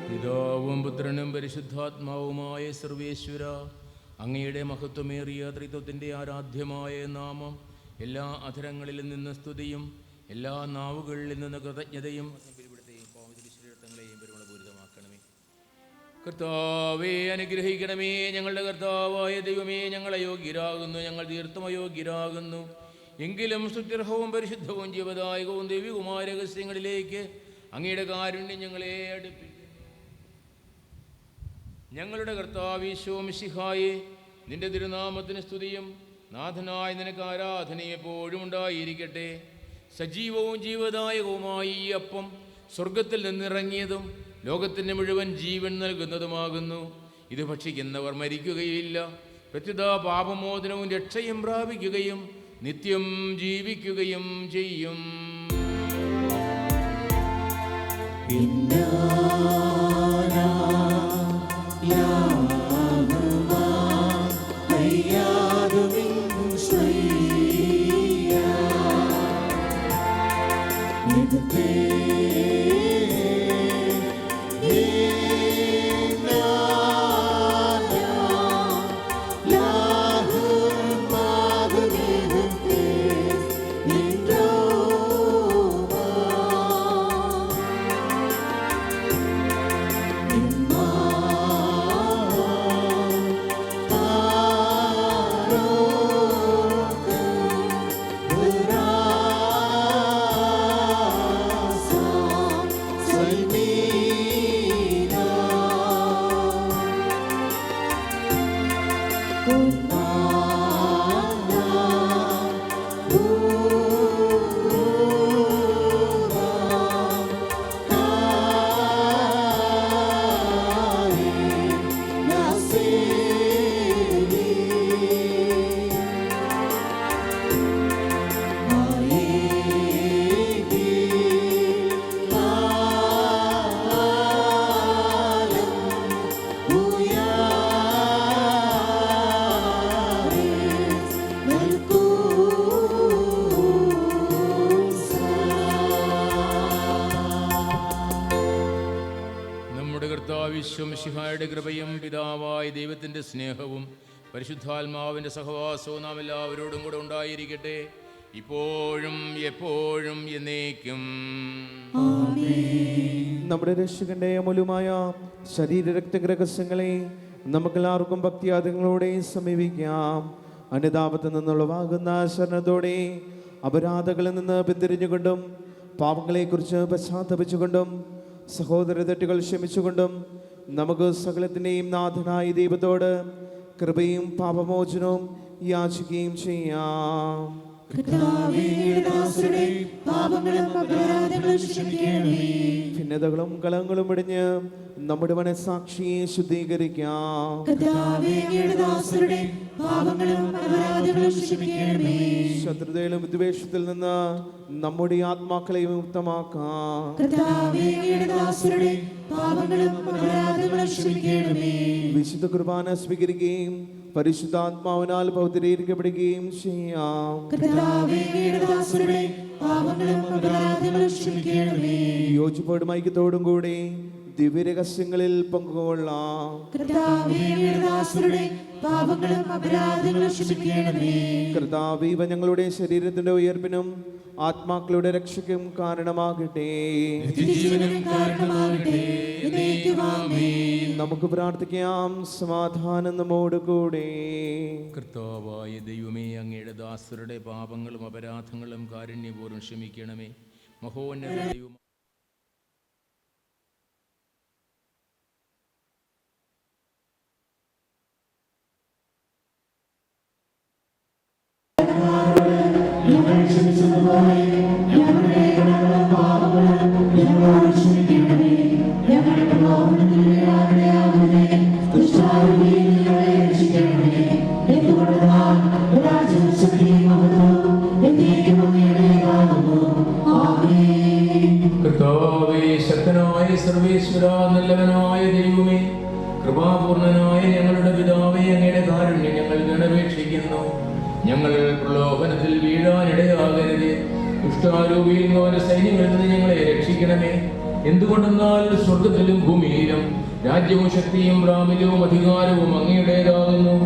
പിതാവും പുത്രനും പരിശുദ്ധാത്മാവുമായ സർവേശ്വര, അങ്ങയുടെ മഹത്വമേറിയ ത്രിത്വത്തിൻ്റെ ആരാധ്യമായ നാമം എല്ലാ അധരങ്ങളിൽ നിന്ന് സ്തുതിയും എല്ലാ നാവുകളിൽ നിന്ന് കൃതജ്ഞതയും പരിമളപൂരിതമാക്കണമേ. കർത്താവേ അനുഗ്രഹിക്കണമേ. ഞങ്ങളുടെ കർത്താവായ ദൈവമേ, ഞങ്ങൾ അയോഗ്യരാകുന്നു, ഞങ്ങൾ തീർത്തും അയോഗ്യരാകുന്നു. എങ്കിലും സ്തുത്യർഹവും പരിശുദ്ധവും ജീവദായകവും ദൈവികവുമായ രഹസ്യങ്ങളിലേക്ക് അങ്ങയുടെ കാരുണ്യം ഞങ്ങളെ അടുപ്പിക്കുന്നു. ഞങ്ങളുടെ കർത്താവ് ഈശോ മിശിഹായേ, നിന്റെ തിരുനാമത്തിന് സ്തുതിയും നാഥനായ നിനക്ക് ആരാധന എപ്പോഴും ഉണ്ടായിരിക്കട്ടെ. സജീവവും ജീവദായകവുമായി ഈ അപ്പം സ്വർഗത്തിൽ നിന്നിറങ്ങിയതും ലോകത്തിന് മുഴുവൻ ജീവൻ നൽകുന്നതുമാകുന്നു. ഇത് ഭക്ഷിക്കുന്നവർ മരിക്കുകയില്ല, പ്രത്യുത പാപമോചനവും രക്ഷയും പ്രാപിക്കുകയും നിത്യം ജീവിക്കുകയും ചെയ്യും. മിശിഹായുടെ കൃപയും പിതാവായ ദൈവത്തിൻ്റെ സ്നേഹവും പരിശുദ്ധാത്മാവിൻ്റെ സഹവാസവും നാം എല്ലാവരോടും കൂടെ ഉണ്ടായിരിക്കട്ടെ, ഇപ്പോഴും എപ്പോഴും എന്നേക്കും. നമ്മുടെ രക്ഷകന്റെ അമൂല്യമായ ശരീരരക്തരഹസ്യങ്ങളെ നമുക്കെല്ലാവർക്കും ഭക്തിയാദങ്ങളോടെ സമീപിക്കാം. അനുതാപത്തിൽ നിന്നുള്ളവാകുന്ന ശരണത്തോടെ അപരാധങ്ങളിൽ നിന്ന് പിന്തിരിഞ്ഞുകൊണ്ടും പാപങ്ങളെക്കുറിച്ച് പശ്ചാത്തപിച്ചുകൊണ്ടും സഹോദര തെറ്റുകൾ ക്ഷമിച്ചുകൊണ്ടും നമുക്ക് സകലത്തിൻ്റെയും നാഥനായ ദൈവത്തോട് കൃപയും പാപമോചനവും യാചിക്കുകയും ചെയ്യാം. ഭിന്നതകളും കളങ്ങളും ഇടിഞ്ഞ് നമ്മുടെ മനസ്സാക്ഷിയെ ശുദ്ധീകരിക്കാം. ശത്രുതയിലും വിദ്വേഷത്തിൽ നിന്ന് നമ്മുടെ ആത്മാക്കളെ മുക്തമാക്കാം. വിശുദ്ധ കുർബാന സ്വീകരിക്കുകയും പരിശുദ്ധാത്മാവിനാൽ പൗത്രീകരിക്കപ്പെടുകയും ചെയ്യാം. യോജിപ്പോടും ഐക്യത്തോടും കൂടി ദിവ്യരഹസ്യങ്ങളിൽ പങ്കുകൊള്ളാം. കർത്താവേ, ഇവ ഞങ്ങളുടെ ശരീരത്തിന്റെ ഉയർപ്പിനും ആത്മാക്കളുടെ രക്ഷയ്ക്കും കാരണമാകട്ടെ. നമുക്ക് പ്രാർത്ഥിക്കാം. സമാധാനം നമ്മോട് കൂടെ. കർത്താവായ ദൈവമേ, അങ്ങയുടെ ദാസരുടെ പാപങ്ങളും അപരാധങ്ങളും കാരുണ്യപൂർവ്വം ക്ഷമിക്കണമേ. മഹോന്നത ദൈവം കർത്താവേ, ശക്തനായ സർവേശ്വര, നല്ലവനായ ദൈവമേ, കൃപാപൂർണനായ ഞങ്ങളുടെ പിതാവേ, അങ്ങയുടെ കാരുണ്യം ഞങ്ങൾ ഗണപേക്ഷിക്കുന്നു. ഞങ്ങൾ പ്രലോഭനത്തിൽ വീഴാനിടയാകരുത്. ദുഷ്ടാരൂപിയിൽ അവന്റെ സൈന്യങ്ങളിൽ നിന്ന് ഞങ്ങളെ രക്ഷിക്കണമേ. എന്തുകൊണ്ടെന്നാൽ സ്വർഗത്തിലും ഭൂമിയിലും രാജ്യവും ശക്തിയും പ്രാബല്യവും അധികാരവും അങ്ങയുടേതാകുന്നു,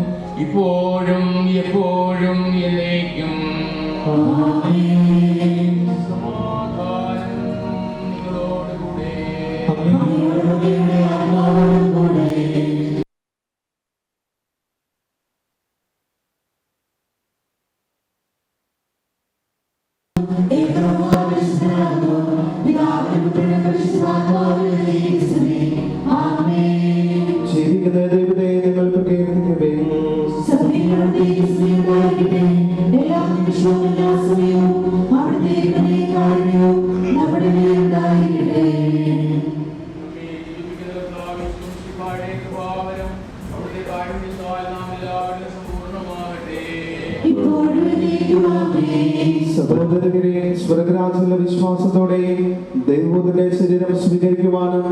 ഇപ്പോഴും എപ്പോഴും എന്നേക്കും. സമാധാനം നിങ്ങളോടുകൂടെ. ജീവിക്കുന്ന ദൈവത്തെ നിങ്ങൾ പ്രകീർത്തിക്കട്ടെ. സഹോദരരെ, സ്വർഗരാജ്യത്തിലെ വിശ്വാസത്തോടെ ദൈവത്തിന്റെ ശരീരം സ്വീകരിക്കുവാനും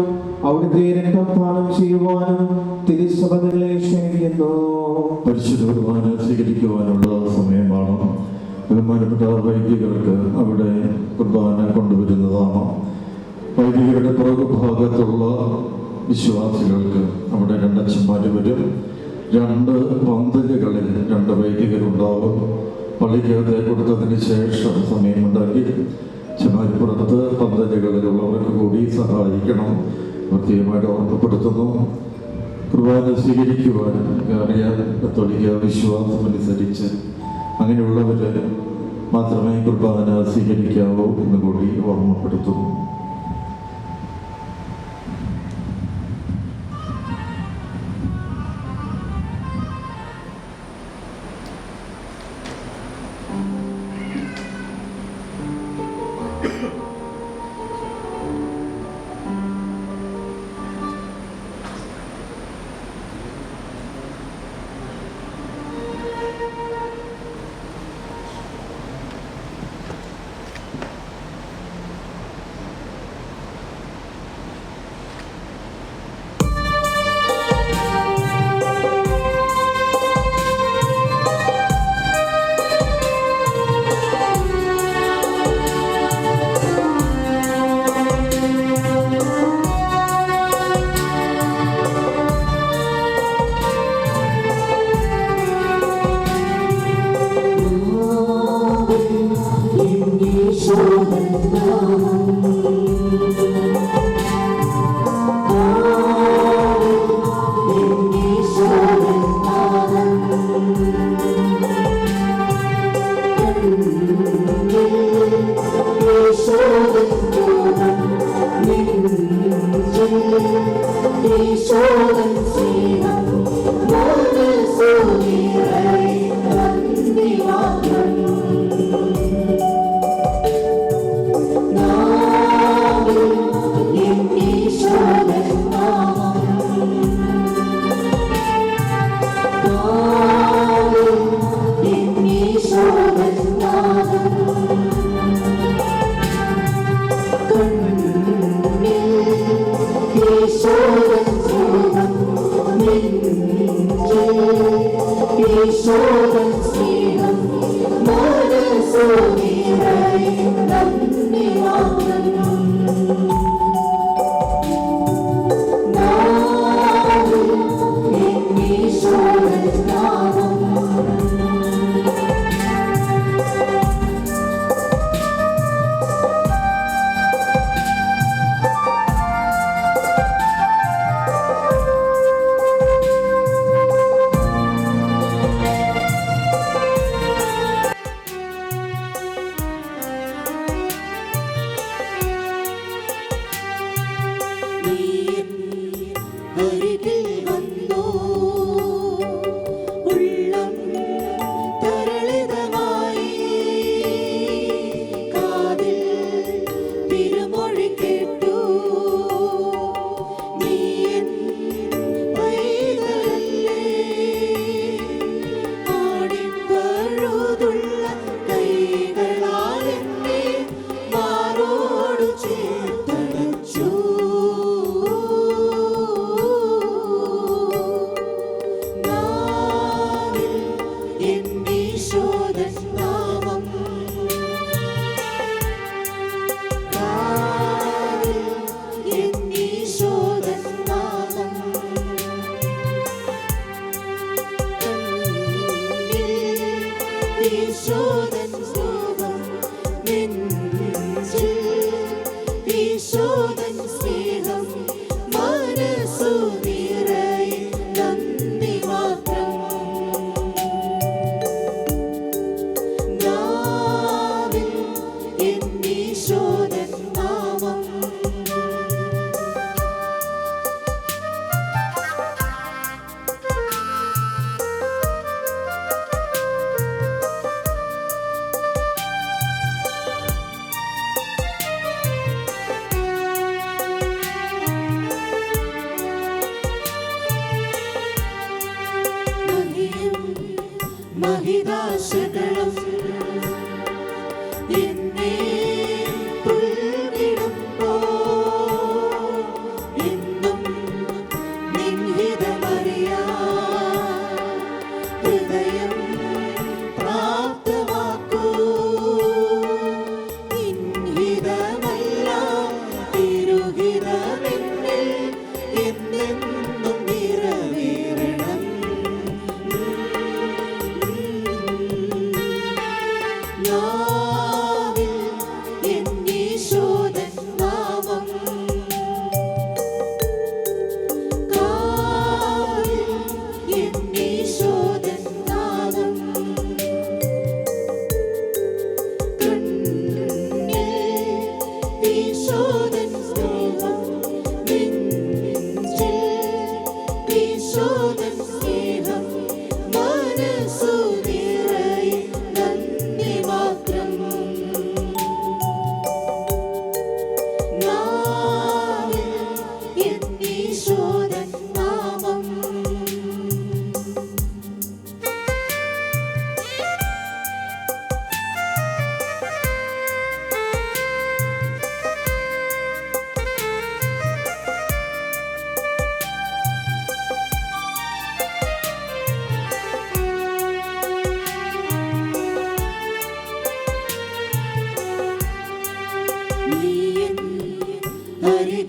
അവിടുത്തെ രക്തപാനം ചെയ്യുവാനും തിരുസഭകളെ ക്ഷണിക്കുന്നു. പരിശുദ്ധ കുർബാന സ്വീകരിക്കുവാനുള്ള സമയമാണ്. ബഹുമാനപ്പെട്ട വൈദികർക്ക് അവിടെ കുർബാന കൊണ്ടുവരുന്നതാണ്. വൈദികരുടെ പുറകുഭാഗത്തുള്ള വിശ്വാസികൾക്ക് അവിടെ രണ്ടച്ഛന്മാർ വരും. 2 പന്തലുകളിൽ 2 വൈദികരുണ്ടാവും. പള്ളിക്കകത്തെ കൊടുത്തതിന് ശേഷം സമയമുണ്ടാക്കി ചമാരിപ്പുറത്ത് പന്തലുകളിലുള്ളവർക്ക് കൂടി സഹായിക്കണം. പ്രത്യേകമായിട്ട് ഓർമ്മപ്പെടുത്തുന്നു. കുർബാന സ്വീകരിക്കുവാൻ കത്തോലിക്ക വിശ്വാസമനുസരിച്ച് അങ്ങനെയുള്ളവർ മാത്രമേ കുർബാന സ്വീകരിക്കാവൂ എന്ന് കൂടി ഓർമ്മപ്പെടുത്തുന്നു.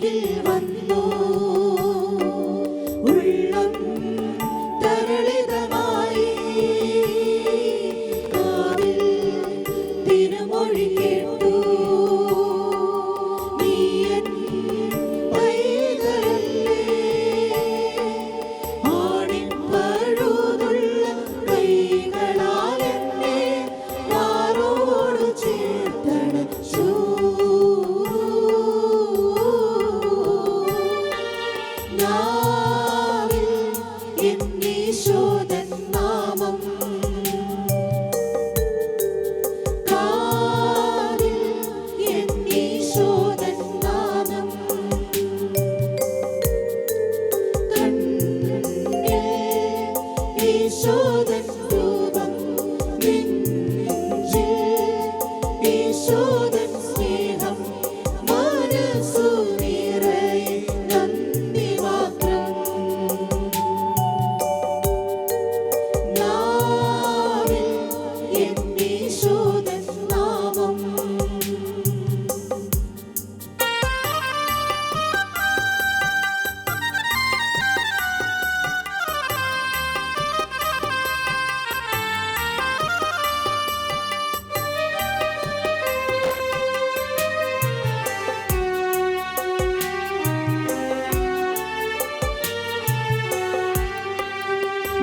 മുൻപിൽ വന്നു ഉള്ളം തരളിതമായി കാതിൽ തിരുമൊഴി കേട്ടു നീ എൻ പൈതലല്ലേ ആണിപ്പഴുതുള്ള കൈകളാൽ എന്നെ മാറോട് ചേർത്തണച്ചു നാവിൽ എന്നീശോദൻ നാമം കാതിൽ എന്നീശോദൻ നാമം കണ്ണിൽ ഈശോദൻ രൂപം നെഞ്ചിൽ ഈശോദൻ സ്നേഹം മനസ്സു നിറയെ നന്ദി മാത്രം നാവിൽ എന്നീശോദൻ നാമം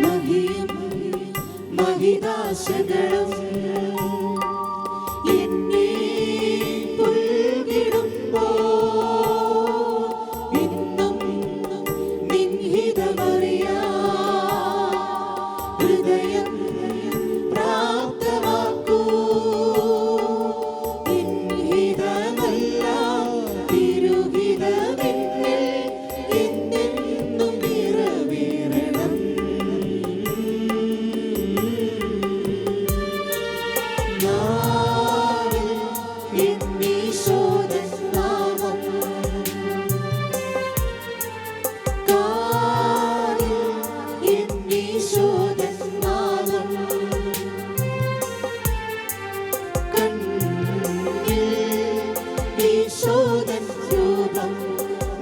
മഹിയും മഹിതാശകളും എന്നെ പുൽകിടുമ്പോ ഇന്നും നിൻഹിതമറിയാ ഹൃദയം പ്രാപ്തമാക്കൂ നിൻഹിതമല്ല തിരുഹിതമെന്നിൽ എന്നെന്നും നിറവേറണം നാവിൽ എന്നീശോദൻ നാമം കാതിൽ എന്നീശോദൻ നാമം കണ്ണിൽ ഈശോദൻ രൂപം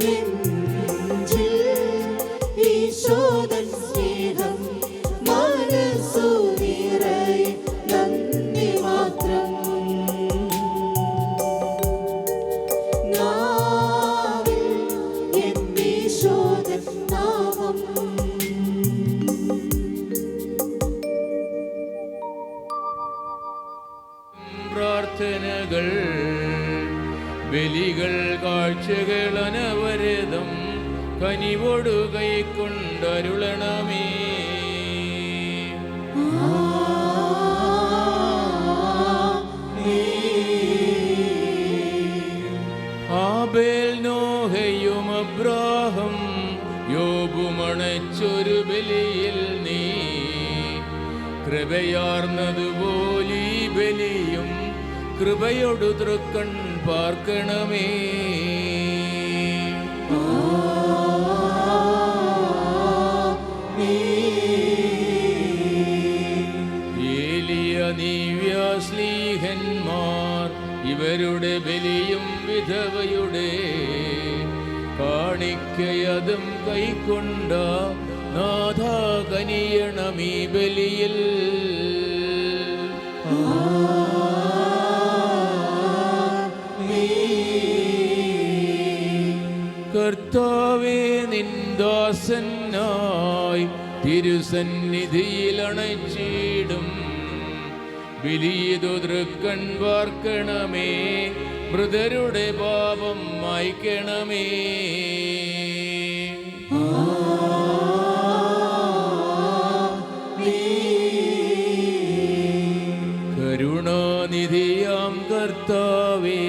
നെഞ്ചിൽ ഈശോദൻ സ്നേഹം മനസ്സു നിറയെ നന്ദി മാത്രം നാവിൽ എന്നീശോദൻ നാമം പ്രാർത്ഥനകൾ ബലികൾ കാഴ്ചകൾ അനവരതം കനിവോടു കൈക്കൊണ്ടരുളണമേ ആബേൽ നോഹയും അബ്രാഹം യോബുമണച്ചൊരു ബലിയിൽ നീ കൃപയാർന്നതുപോലെ ഈ ബലിയും കൃപയോടു തൃക്കൺ പാർക്കണമേ ഏലിയ നീവ്യാസ്ലീഹന്മാർ ഇവരുടെ ബലിയും വിധവയുടെ കാണിക്കയതും കൈക്കൊണ്ട നാഥ കനിയണമീ ബലിയിൽ കർത്താവേ നിന്ദാസനായി തിരുസന്നിധിയിൽ അണച്ചിടും ബലിയിതു തൃക്കൺ പാർക്കണമേ മൃതരുടെ പാപം മായ്ക്കണമേ കരുണാനിധിയാം കർത്താവേ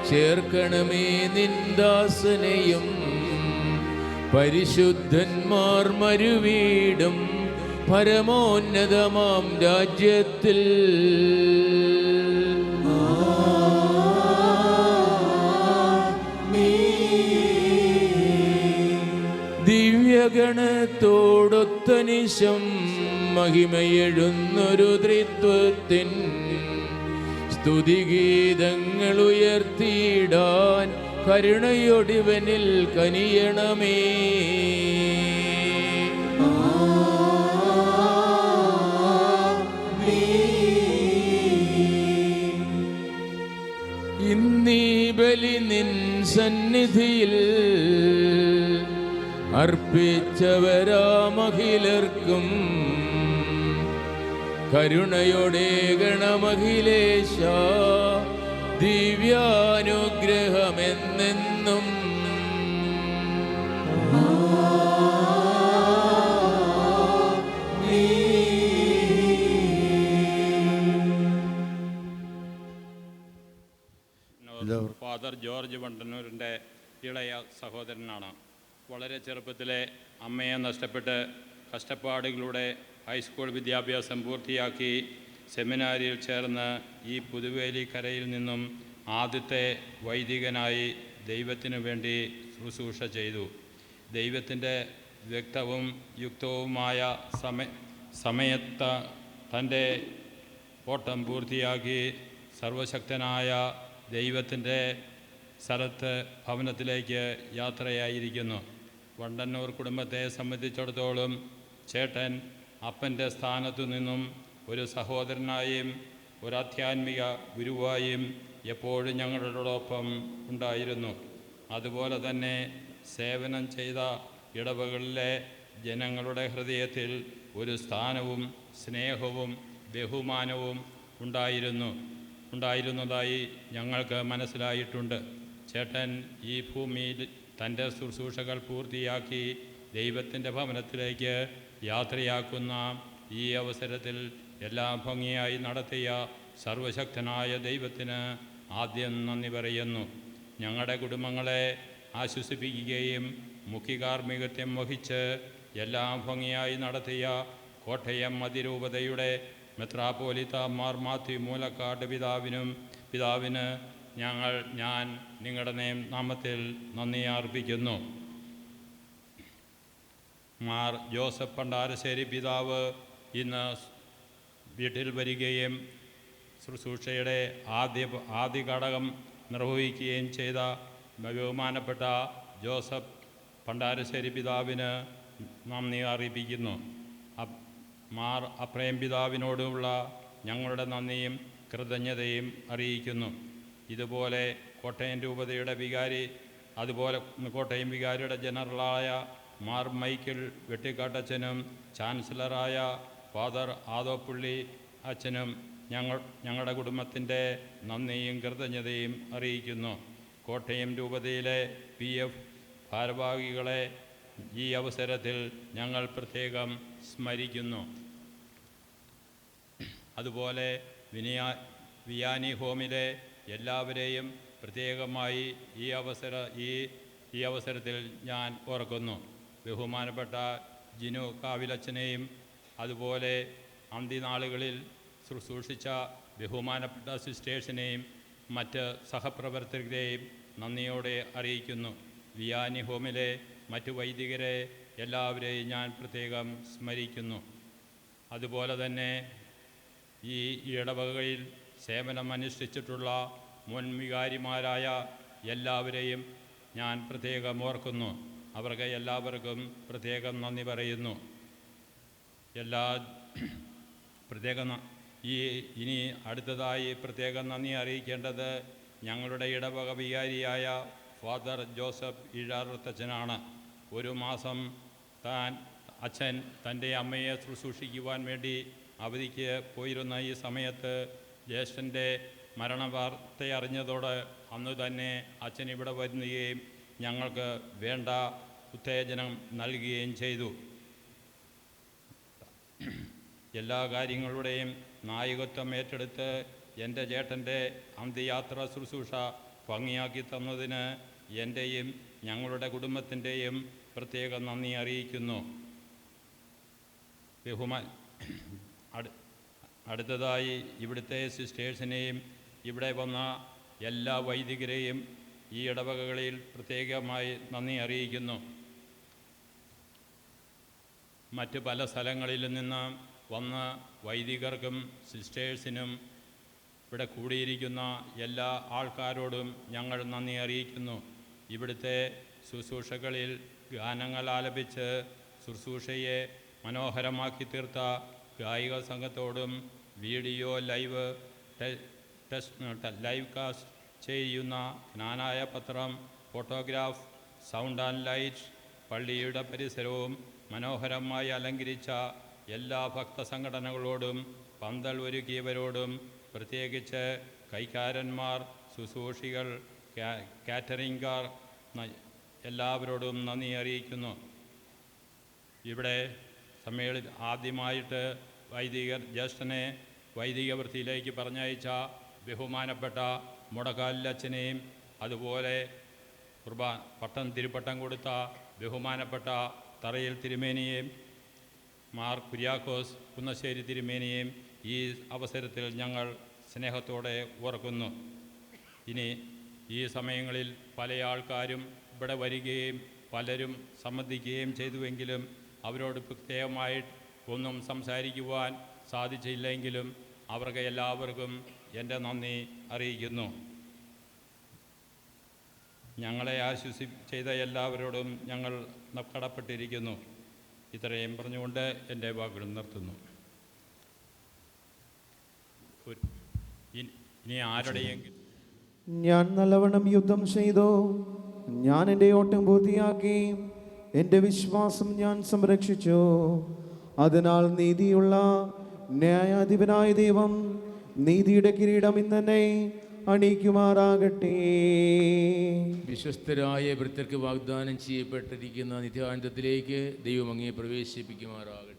ചേർക്കണമേ നിന്ദാസനെയും പരിശുദ്ധന്മാർ മരുവീടും പരമോന്നതമാം രാജ്യത്തിൽ ദിവ്യഗണത്തോടൊത്തനിശം മഹിമയെഴുന്നൊരു ത്രിത്വത്തിൻ സ്തുതിഗീതങ്ങൾ ഉയർത്തിയിടാൻ കരുണയൊടിവനിൽ കനിയണമേ. ഇന്നീ ബലി നിൻ സന്നിധിയിൽ അർപ്പിച്ചവരാമഖിലർക്കും കരുണയോടെ ഗണമഖിലേശ ദിവ്യാനുഗ്രഹമെന്നെന്നും. ഫാദർ ജോർജ് വണ്ടന്നൂരിൻ്റെ ഇളയ സഹോദരനാണ്. വളരെ ചെറുപ്പത്തിലെ അമ്മയെ നഷ്ടപ്പെട്ട് കഷ്ടപ്പാടുകളുടെ ഹൈസ്കൂൾ വിദ്യാഭ്യാസം പൂർത്തിയാക്കി സെമിനാരിയിൽ ചേർന്ന് ഈ പുതുവേലിക്കരയിൽ നിന്നും ആദ്യത്തെ വൈദികനായി ദൈവത്തിനു വേണ്ടി ശുശ്രൂഷ ചെയ്തു. ദൈവത്തിൻ്റെ വ്യക്തവും യുക്തവുമായ സമയത്ത് തൻ്റെ ഓട്ടം പൂർത്തിയാക്കി സർവശക്തനായ ദൈവത്തിൻ്റെ സ്ഥലത്ത് ഭവനത്തിലേക്ക് യാത്രയായിരിക്കുന്നു. വണ്ടന്നൂർ കുടുംബത്തെ സംബന്ധിച്ചിടത്തോളം ചേട്ടൻ അപ്പൻ്റെ സ്ഥാനത്തു നിന്നും ഒരു സഹോദരനായും ഒരു ആധ്യാത്മിക ഗുരുവായും എപ്പോഴും ഞങ്ങളോടൊപ്പം ഉണ്ടായിരുന്നു. അതുപോലെ തന്നെ സേവനം ചെയ്ത ഇടവകളിലെ ജനങ്ങളുടെ ഹൃദയത്തിൽ ഒരു സ്ഥാനവും സ്നേഹവും ബഹുമാനവും ഉണ്ടായിരുന്നതായി ഞങ്ങൾക്ക് മനസ്സിലായിട്ടുണ്ട്. ചേട്ടൻ ഈ ഭൂമിയിൽ തൻ്റെ ശുശ്രൂഷകൾ പൂർത്തിയാക്കി ദൈവത്തിൻ്റെ ഭവനത്തിലേക്ക് യാത്രയാക്കുന്ന ഈ അവസരത്തിൽ എല്ലാം ഭംഗിയായി നടത്തിയ സർവശക്തനായ ദൈവത്തിന് ആദ്യം നന്ദി പറയുന്നു. ഞങ്ങളുടെ കുടുംബങ്ങളെ ആശ്വസിപ്പിക്കുകയും മുഖ്യകാർമ്മികത്വം വഹിച്ച് എല്ലാം ഭംഗിയായി നടത്തിയ കോട്ടയം അതിരൂപതയുടെ മെത്രാപ്പോലിത്ത മാർ മാത്യു മൂലക്കാട് പിതാവിന് ഞാൻ നിങ്ങളുടെ നാമത്തിൽ നന്ദി അർപ്പിക്കുന്നു. മാർ ജോസഫ് പണ്ടാരശ്ശേരി പിതാവ് ഇന്ന് വീട്ടിൽ വരികയും ശുശ്രൂഷയുടെ ആദ്യ ഘടകം നിർവഹിക്കുകയും ചെയ്ത ബഹുമാനപ്പെട്ട ജോസഫ് പണ്ടാരശ്ശേരി പിതാവിന് നന്ദി അറിയിപ്പിക്കുന്നു. മാർ അപ്രേം പിതാവിനോടുള്ള ഞങ്ങളുടെ നന്ദിയും കൃതജ്ഞതയും അറിയിക്കുന്നു. ഇതുപോലെ കോട്ടയം രൂപതയുടെ വികാരി, അതുപോലെ കോട്ടയം വികാരിയുടെ ജനറലായ മാർ മൈക്കിൾ വെട്ടിക്കാട്ടച്ഛനും ചാൻസലറായ ഫാദർ ആദോപ്പുള്ളി അച്ഛനും ഞങ്ങളുടെ കുടുംബത്തിൻ്റെ നന്ദിയും കൃതജ്ഞതയും അറിയിക്കുന്നു. കോട്ടയം രൂപതയിലെ PF ഭാരവാഹികളെ ഈ അവസരത്തിൽ ഞങ്ങൾ പ്രത്യേകം സ്മരിക്കുന്നു. അതുപോലെ വിയാനി ഹോമിലെ എല്ലാവരെയും പ്രത്യേകമായി ഈ അവസരത്തിൽ ഞാൻ ഓർക്കുന്നു. ബഹുമാനപ്പെട്ട ജിനു കാവിലച്ചനെയും അതുപോലെ അന്ത്യനാളുകളിൽ ശുശ്രൂഷിച്ച ബഹുമാനപ്പെട്ട സിസ്റ്റേഴ്സിനെയും മറ്റ് സഹപ്രവർത്തകരെയും നന്ദിയോടെ അറിയിക്കുന്നു. വിയാനി ഹോമിലെ മറ്റു വൈദികരെ എല്ലാവരെയും ഞാൻ പ്രത്യേകം സ്മരിക്കുന്നു. അതുപോലെ തന്നെ ഈ ഇടവകയിൽ സേവനമനുഷ്ഠിച്ചിട്ടുള്ള മുൻ വികാരിമാരായ എല്ലാവരെയും ഞാൻ പ്രത്യേകം ഓർക്കുന്നു. അവർക്ക് എല്ലാവർക്കും പ്രത്യേകം നന്ദി പറയുന്നു. ഇനി അടുത്തതായി പ്രത്യേകം നന്ദി അറിയിക്കേണ്ടത് ഞങ്ങളുടെ ഇടവക വികാരിയായ ഫാദർ ജോസഫ് ഈഴാറത്തച്ഛനാണ്. ഒരു മാസം അച്ഛൻ തൻ്റെ അമ്മയെ ശുശ്രൂഷിക്കുവാൻ വേണ്ടി അവധിക്ക് പോയിരുന്ന ഈ സമയത്ത് ജ്യേഷ്ഠൻ്റെ മരണവാർത്ത അറിഞ്ഞതോടെ അന്ന് തന്നെ അച്ഛൻ ഇവിടെ വരുകയും ഞങ്ങൾക്ക് വേണ്ട ഉത്തേജനം നൽകുകയും ചെയ്തു. എല്ലാ കാര്യങ്ങളുടെയും നായകത്വം ഏറ്റെടുത്ത് എൻ്റെ ചേട്ടൻ്റെ അന്ത്യയാത്ര ശുശ്രൂഷ ഭംഗിയാക്കി തന്നതിന് എൻ്റെയും ഞങ്ങളുടെ കുടുംബത്തിൻ്റെയും പ്രത്യേക നന്ദി അറിയിക്കുന്നു. അടുത്തതായി ഇവിടുത്തെ സിസ്റ്റേഴ്സിനെയും ഇവിടെ വന്ന എല്ലാ വൈദികരെയും ഈ ഇടവകകളിൽ പ്രത്യേകമായി നന്ദി അറിയിക്കുന്നു. മറ്റ് പല സ്ഥലങ്ങളിൽ നിന്ന് വന്ന വൈദികർക്കും സിസ്റ്റേഴ്സിനും ഇവിടെ കൂടിയിരിക്കുന്ന എല്ലാ ആൾക്കാരോടും ഞങ്ങൾ നന്ദി അറിയിക്കുന്നു. ഇവിടുത്തെ ശുശ്രൂഷകളിൽ ഗാനങ്ങൾ ആലപിച്ച് ശുശ്രൂഷയെ മനോഹരമാക്കി തീർത്ത ഗായിക സംഘത്തോടും വീഡിയോ ലൈവ് കാസ്റ്റ് ചെയ്യുന്ന ജ്ഞാനായ പത്രം, ഫോട്ടോഗ്രാഫ്, സൗണ്ട് ആൻഡ് ലൈറ്റ്, പള്ളിയുടെ പരിസരവും മനോഹരമായി അലങ്കരിച്ച എല്ലാ ഭക്തസംഘടനകളോടും പന്തൽ ഒരുക്കിയവരോടും പ്രത്യേകിച്ച് കൈക്കാരന്മാർ, ശുശ്രൂഷികൾ, കാറ്ററിംഗുകാർ എല്ലാവരോടും നന്ദി അറിയിക്കുന്നു. ഇവിടെ ആദ്യമായിട്ട് ജ്യേഷ്ഠനെ വൈദിക വൃത്തിയിലേക്ക് പറഞ്ഞയച്ച ബഹുമാനപ്പെട്ട മുടക്കാലിലച്ഛനെയും അതുപോലെ തിരുപ്പട്ടം കൊടുത്ത ബഹുമാനപ്പെട്ട തറയിൽ തിരുമേനിയെയും മാർ കുര്യാക്കോസ് കുന്നശ്ശേരി തിരുമേനിയെയും ഈ അവസരത്തിൽ ഞങ്ങൾ സ്നേഹത്തോടെ ഓർക്കുന്നു. ഇനി ഈ സമയങ്ങളിൽ പല ആൾക്കാരും ഇവിടെ വരികയും പലരും സംബന്ധിക്കുകയും ചെയ്തുവെങ്കിലും അവരോട് പ്രത്യേകമായി ഒന്നും സംസാരിക്കുവാൻ സാധിച്ചില്ലെങ്കിലും അവർക്ക് എല്ലാവർക്കും എൻ്റെ നന്ദി അറിയിക്കുന്നു. ഞങ്ങളെ ചെയ്ത എല്ലാവരോടും ഞങ്ങൾ കടപ്പെട്ടിരിക്കുന്നു. ഇത്രയും പറഞ്ഞുകൊണ്ട് എൻ്റെ വാക്കുകൾ നിർത്തുന്നു. ഇനി ആരുടെയെങ്കിലും ഞാൻ നല്ലവണ്ണം യുദ്ധം ചെയ്തു, ഞാൻ എൻ്റെ ഓട്ടം പൂർത്തിയാക്കി, എൻ്റെ വിശ്വാസം ഞാൻ സംരക്ഷിച്ചു. അതിനാൽ നീതിയുള്ള ന്യായാധിപനായ ദൈവം നീതിയുടെ കിരീടം ഇന്നെ അണിയിക്കുമാറാകട്ടെ. വിശ്വസ്തരായ ഭൃത്യർക്ക് വാഗ്ദാനം ചെയ്യപ്പെട്ടിരിക്കുന്ന നിത്യാനന്ദത്തിലേക്ക് ദൈവം അങ്ങേ പ്രവേശിപ്പിക്കുമാറാകട്ടെ.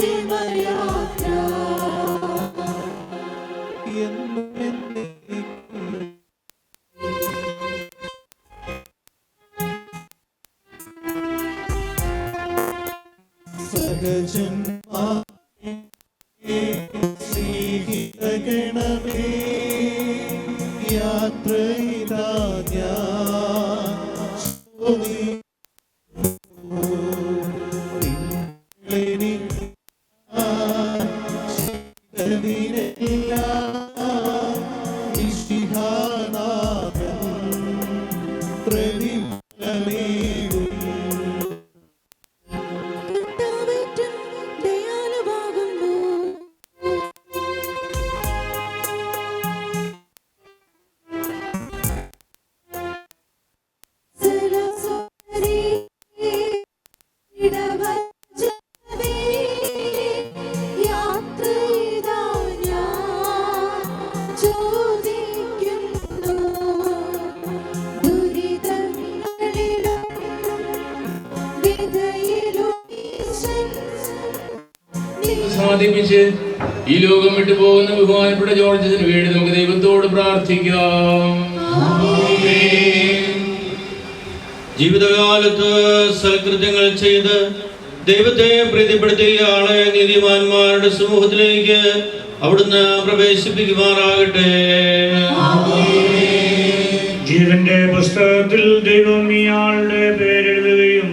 അന്തിമയാത്ര ഗണമേ യാത്ര സാധിപ്പിച്ച് ഈ ലോകം വിട്ടു പോകുന്ന ബഹുമാനപ്പെട്ട ജോർജിന് വേണ്ടി നമുക്ക് ദൈവത്തോട് പ്രാർത്ഥിക്കാം. ജീവിതകാലത്ത് സൽകൃത്യങ്ങൾ ചെയ്ത് ദൈവത്തെ പ്രീതിപ്പെടുത്തിയയാളെ നീതിമാന്മാരുടെ സമൂഹത്തിലേക്ക് അവിടുന്ന് പ്രവേശിപ്പിക്കുമാറാകട്ടെ. ജീവന്റെ പുസ്തകത്തിൽ ദൈവം ഇയാളുടെ പേരെഴുതുകയും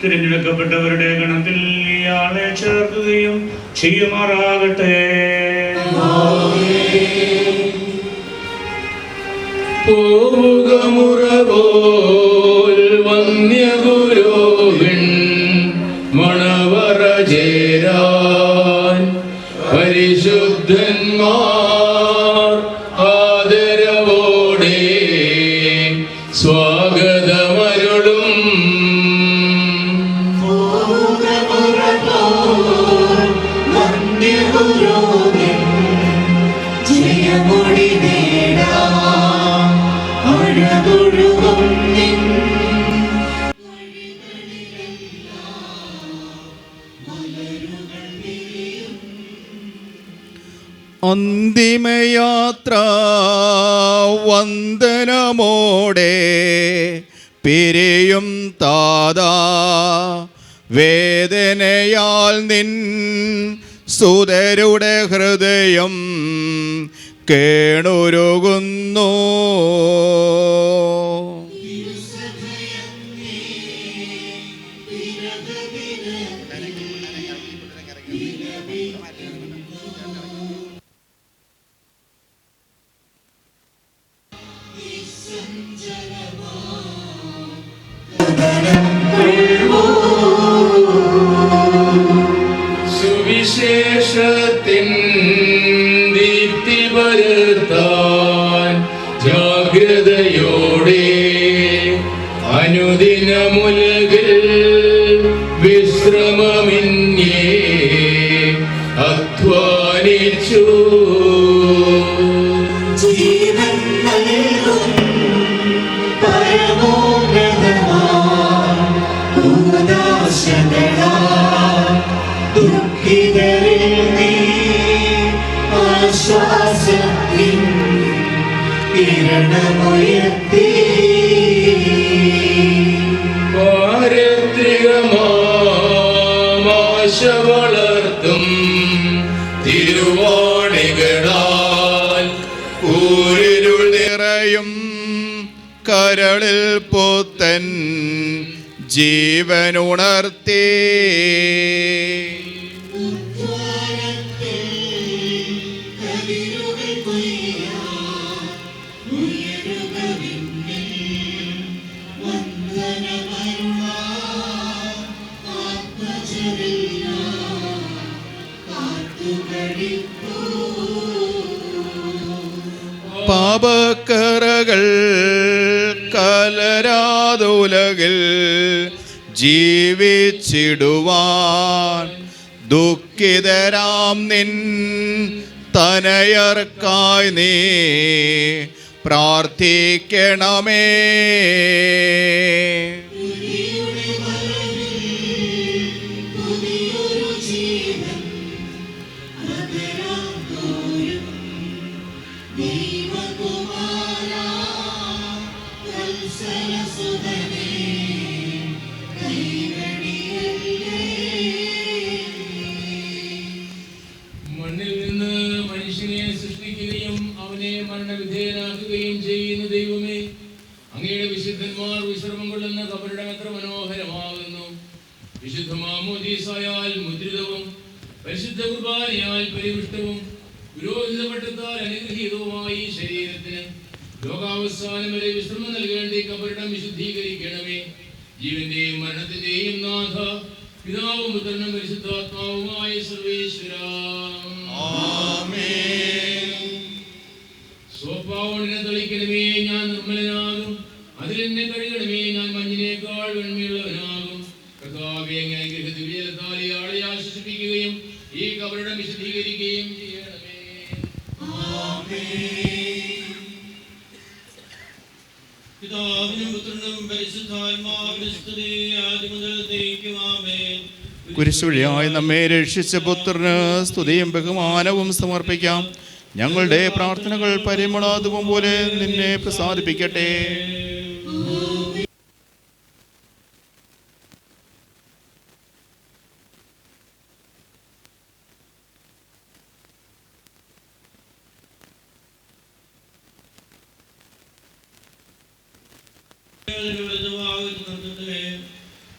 തിരഞ്ഞെടുക്കപ്പെട്ടവരുടെ ഗണത്തിൽ ഇയാളെ ചേർക്കുകയും ചെയ്യുമാറാകട്ടെ. പോവുകമുറപോൽ വന്യഗുരുവിൻ മണവറ ചേരാൻ പരിശുദ്ധന്മാർ ആദരവോടെ സ്വാഗതമരുളും. ജയമൊഴി നേടാം അഴകൊഴുകും നിൻ അന്തിമയാത്ര വന്ദനമോടെ പിരിയും താതാ വേദനയാൽ നിൻ സുതരുടെ ഹൃദയം കേണുരുകുന്നു. സുവിശേഷത്തിൻ ദീപ്തി വരുത്താൻ ജാഗ്രതയോടെ അനുദിനമുലകിൽ വിശ്രമമിന്യേ അധ്വാനിച്ചു. ജീവൻ നൽകും പരമോന്നതമാം ഉദാശകളാൽ ദുഃഖിതരിൽ നീ ആശ്വാസത്തിൻ കിരണമുയർത്തി. പാരത്രികമാശ വളർത്തും തിരുവാണികളാൽ ഊരിരുൾ നിറയും കരളിൽ പുത്തൻ ജീവനുണർത്തി. പാപക്കറകൾ കലരാതുലകിൽ ജീവിച്ചിടുവാൻ ദുഃഖിതരാം നിൻ തനയർക്കായി നീ പ്രാർത്ഥിക്കണമേ. പുതിയൊരു ജീവൻ പരിശുദ്ധ കുർബാനയാൽ പരിപുഷ്ടവും പുരോഹിതപട്ടത്താൽ അനുഗ്രഹീതവുമായി ഈ ശരീരത്തിന് ലോകാവസാനം വരെ വിശ്രമം നൽകേണ്ട കബറിടം വിശുദ്ധീകരിക്കണമേ. ജീവന്റെയും മരണത്തിന്റെയും നാഥ, പിതാവും പുത്രനും പരിശുദ്ധാത്മാവുമായ സർവേശ്വര. സോപ്പാവണിനെ തളിക്കണമേ, ഞാൻ നിർമ്മലനാകും. അതിലെന്നെ കഴുകണമേ, ഞാൻ മഞ്ഞിനേക്കാൾ വെണ്മയുള്ളവനാകും. കർത്താവേ, അങ്ങനെ ഗ്രഹദിവ്യജലത്താൽ ഇയാളെ ആശ്വസിപ്പിക്കുകയും ഈ കബറിടം വിശദീകരിക്കുകയും ചെയ്യണമേ. പിതാവിനും പുത്രനും പരിശുദ്ധാത്മാവിനും സ്തുതി, ആദ്യം മുതൽ എന്നേക്കും ആമേൻ. കുരിശുവഴിയായി നമ്മെ രക്ഷിച്ച പുത്രന് സ്തുതിയും ബഹുമാനവും സമർപ്പിക്കാം. ഞങ്ങളുടെ പ്രാർത്ഥനകൾ പരിമളാധൂപം പോലെ നിന്നെ പ്രസാദിപ്പിക്കട്ടെ.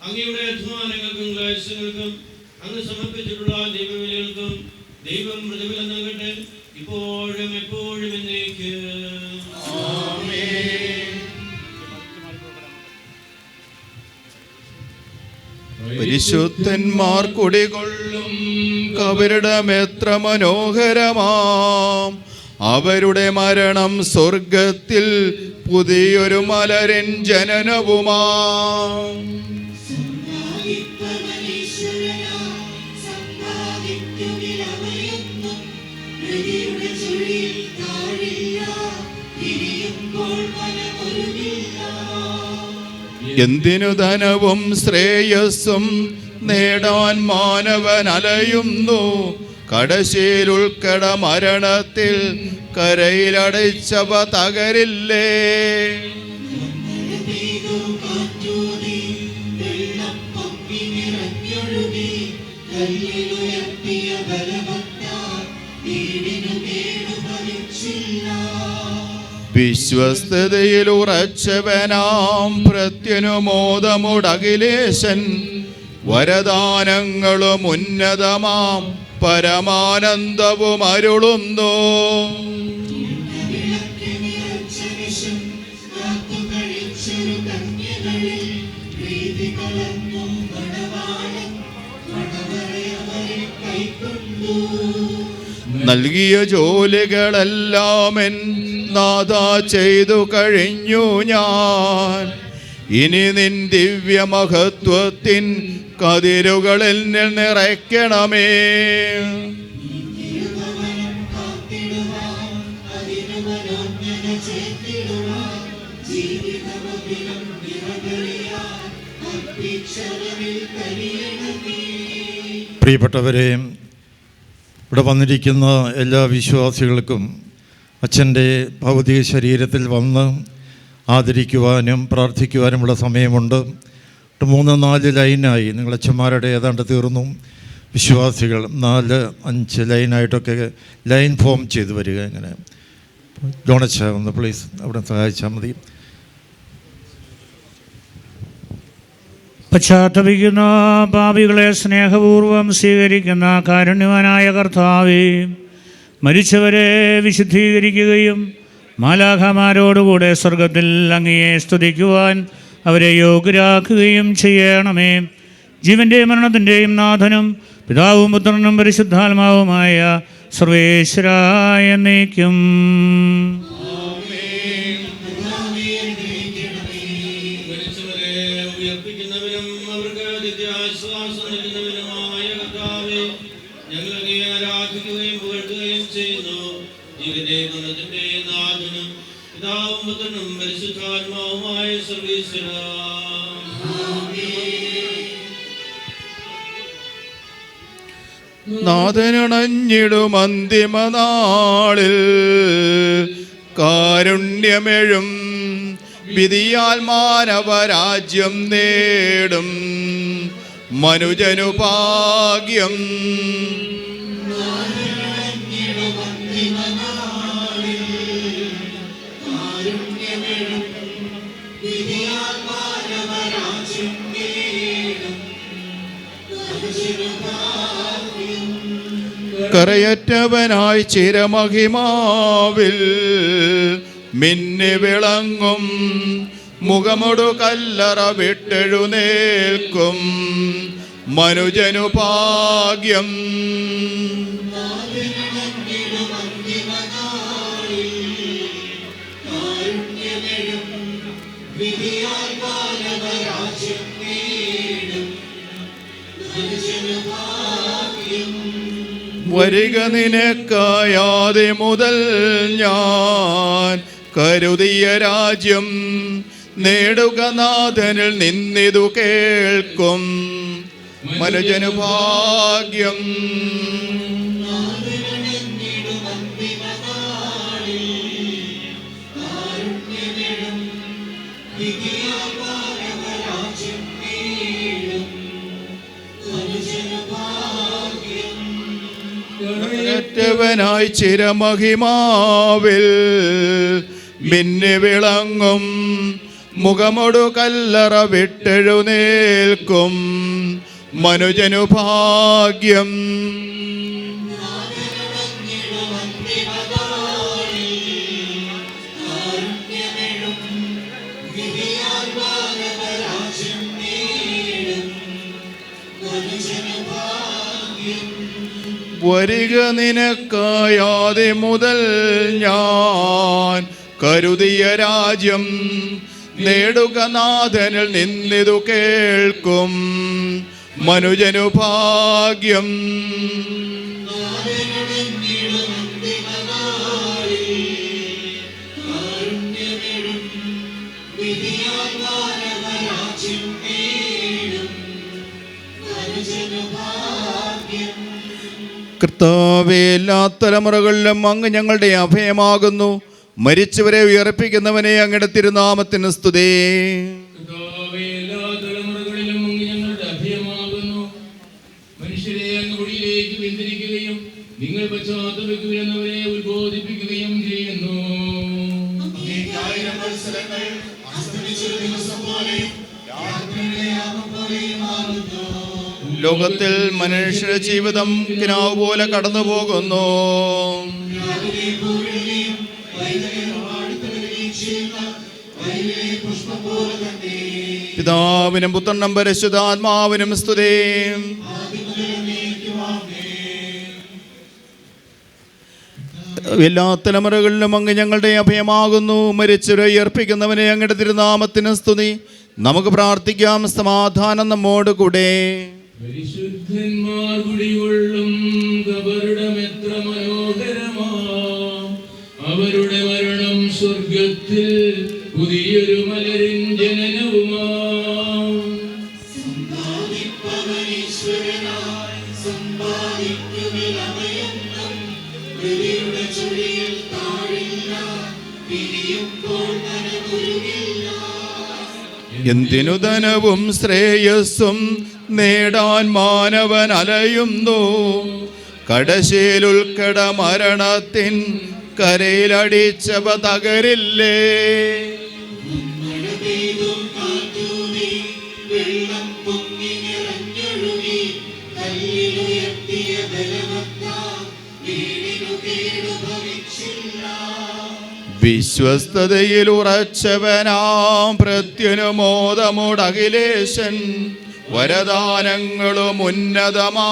അങ്ങയുടെ അധ്വാനങ്ങൾക്കും ക്ലേശങ്ങൾക്കും അങ്ങ് സമർപ്പിച്ചിട്ടുള്ള ദൈവവിളികൾക്കും ദൈവം പ്രതിഫലം നൽകട്ടെ, ഇപ്പോഴും എപ്പോഴും എന്നേക്കും. പരിശുദ്ധന്മാർ കുടികൊള്ളും കബറിടം എത്ര മനോഹരമാം. അവരുടെ മരണം സ്വർഗത്തിൽ പുതിയൊരു മലരൻ ജനനവുമാം. എന്തിനു ധനവും ശ്രേയസ്സും നേടാൻ മാനവൻ അലയുന്നു. കടശയിൽ ഉൾക്കട മരണത്തിൽ കരയിലടച്ചവ തകരില്ലേ. വിശ്വസ്തതയിൽ ഉറച്ചവനാം പ്രത്യനുമോദമുടകിലേശൻ വരദാനങ്ങളും ഉന്നതമാം പരമാനന്ദവും അരുളുന്നു. നൽകിയ ജോലികളെല്ലാം എൻ നാഥ ചെയ്തു കഴിഞ്ഞു ഞാൻ. ഇനി നിൻ ദിവ്യമഹത്വത്തിൻ കതിരുകളിൽ നിറയ്ക്കണമേ. പ്രിയപ്പെട്ടവരെ, ഇവിടെ വന്നിരിക്കുന്ന എല്ലാ വിശ്വാസികൾക്കും അച്ഛൻ്റെ ഭൗതിക ശരീരത്തിൽ വന്ന് ആദരിക്കുവാനും പ്രാർത്ഥിക്കുവാനുമുള്ള സമയമുണ്ട്. 3-4 ലൈനായി നിങ്ങൾ അച്ഛന്മാരുടെ ഏതാണ്ട് തീർന്നു. വിശ്വാസികൾ 4-5 ലൈനായിട്ടൊക്കെ ലൈൻ ഫോം ചെയ്ത് വരിക. ഇങ്ങനെ ജോണച്ച ഒന്ന് പ്ലീസ് അവിടെ സഹായിച്ചാൽ മതി. പശ്ചാത്തപിക്കുന്ന പാപികളെ സ്നേഹപൂർവ്വം സ്വീകരിക്കുന്ന കാരുണ്യവാനായ കർത്താവേ, മരിച്ചവരെ വിശുദ്ധീകരിക്കുകയും മാലാഖമാരോടുകൂടെ സ്വർഗത്തിൽ അങ്ങയെ സ്തുതിക്കുവാൻ അവരെ യോഗ്യരാക്കുകയും ചെയ്യണമേ. ജീവൻ്റെയും മരണത്തിൻ്റെയും നാഥനും പിതാവും പുത്രനും പരിശുദ്ധാത്മാവുമായ സർവേശ്വരായ എന്നേക്കും. നാഥനണഞ്ഞിടും അന്തിമനാളിൽ കാരുണ്യമെഴും വിധിയാൽ മാനവരാജ്യം നേടും മനുജനു ഭാഗ്യം. കരയറ്റവനായി ചിരമഹിമാവിൽ മിന്നി വിളങ്ങും മുഖമൊടു കല്ലറ വിട്ടെഴുന്നേൽക്കും മനുജനു ഭാഗ്യം. വരിക നിനക്കായാതെ മുതൽ ഞാൻ കരുതിയ രാജ്യം നേടുക നാഥനിൽ നിന്നിതു കേൾക്കും മനുജനു ഭാഗ്യം. ായി ചിരമഹിമാവിൽ മിന്നി വിളങ്ങും മുഖമൊടു കല്ലറ വിട്ടെഴുന്നേൽക്കും മനുജനു ഭാഗ്യം. വരിക നിനക്കായാതെ മുതൽ ഞാൻ കരുതിയ രാജ്യം നേടുക നാഥനിൽ നിന്നിതു കേൾക്കും മനുജനു ഭാഗ്യം. കർത്താവേ, എല്ലാ തലമുറകളിലും അങ്ങ് ഞങ്ങളുടെ അഭയമാകുന്നു. മരിച്ചവരെ ഉയർപ്പിക്കുന്നവനെ അങ്ങയുടെ തിരുനാമത്തിന് സ്തുതി. മനുഷ്യരെ അങ്ങ് ഒടിയിലേക്ക് പിന്തിരിക്കുകയും നിങ്ങൾ പശ്ചാത്തപിക്കുമെന്നവരെ ഉത്ബോധിപ്പിക്കുകയും ചെയ്യുന്നു. ലോകത്തിൽ മനുഷ്യരുടെ ജീവിതം കിനാവ് പോലെ കടന്നു പോകുന്നു. പിതാവിനും പുത്രനും പരിശുദ്ധാത്മാവിനും സ്തുതി. എല്ലാ തലമുറകളിലും അങ്ങ് ഞങ്ങളുടെ അഭയമാകുന്നു. മരിച്ചവരെ ഉയർപ്പിക്കുന്നവനെ അങ്ങയുടെ തിരുനാമത്തിന് സ്തുതി. നമുക്ക് പ്രാർത്ഥിക്കാം. സമാധാനം നമ്മോട് കൂടെ. പരിശുദ്ധന്മാർ കുടികൊള്ളും കബറിടം എത്ര മനോഹരമാ, അവരുടെ മരണം സ്വർഗത്തിൽ പുതിയൊരു മലരിൻ ജനനവുമാ. എന്തിനു ധനവും ശ്രേയസ്സും നേടാൻ മാനവൻ അലയുന്നു. കടശയിൽ ഉൾക്കട മരണത്തിൻ കരയിലടിച്ചവ തകരില്ലേ. വിശ്വസ്തതയിൽ ഉറച്ചവനാം പ്രത്യുനുമോദമുടഖിലേശൻ വരദാനങ്ങളും ഉന്നതമാ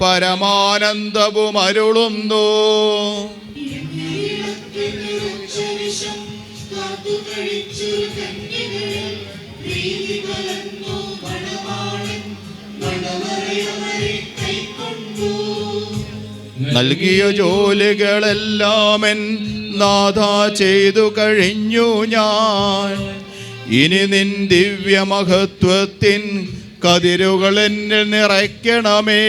പരമാനന്ദവും അരുളുന്നു. നൽകിയ ജോലികളെല്ലാമെൻ നാഥ ചെയ്തു കഴിഞ്ഞു ഞാൻ. ഇനി നിൻ ദിവ്യമഹത്വത്തിൻ കതിരുകൾ എന്നിൽ നിറയ്ക്കണമേ.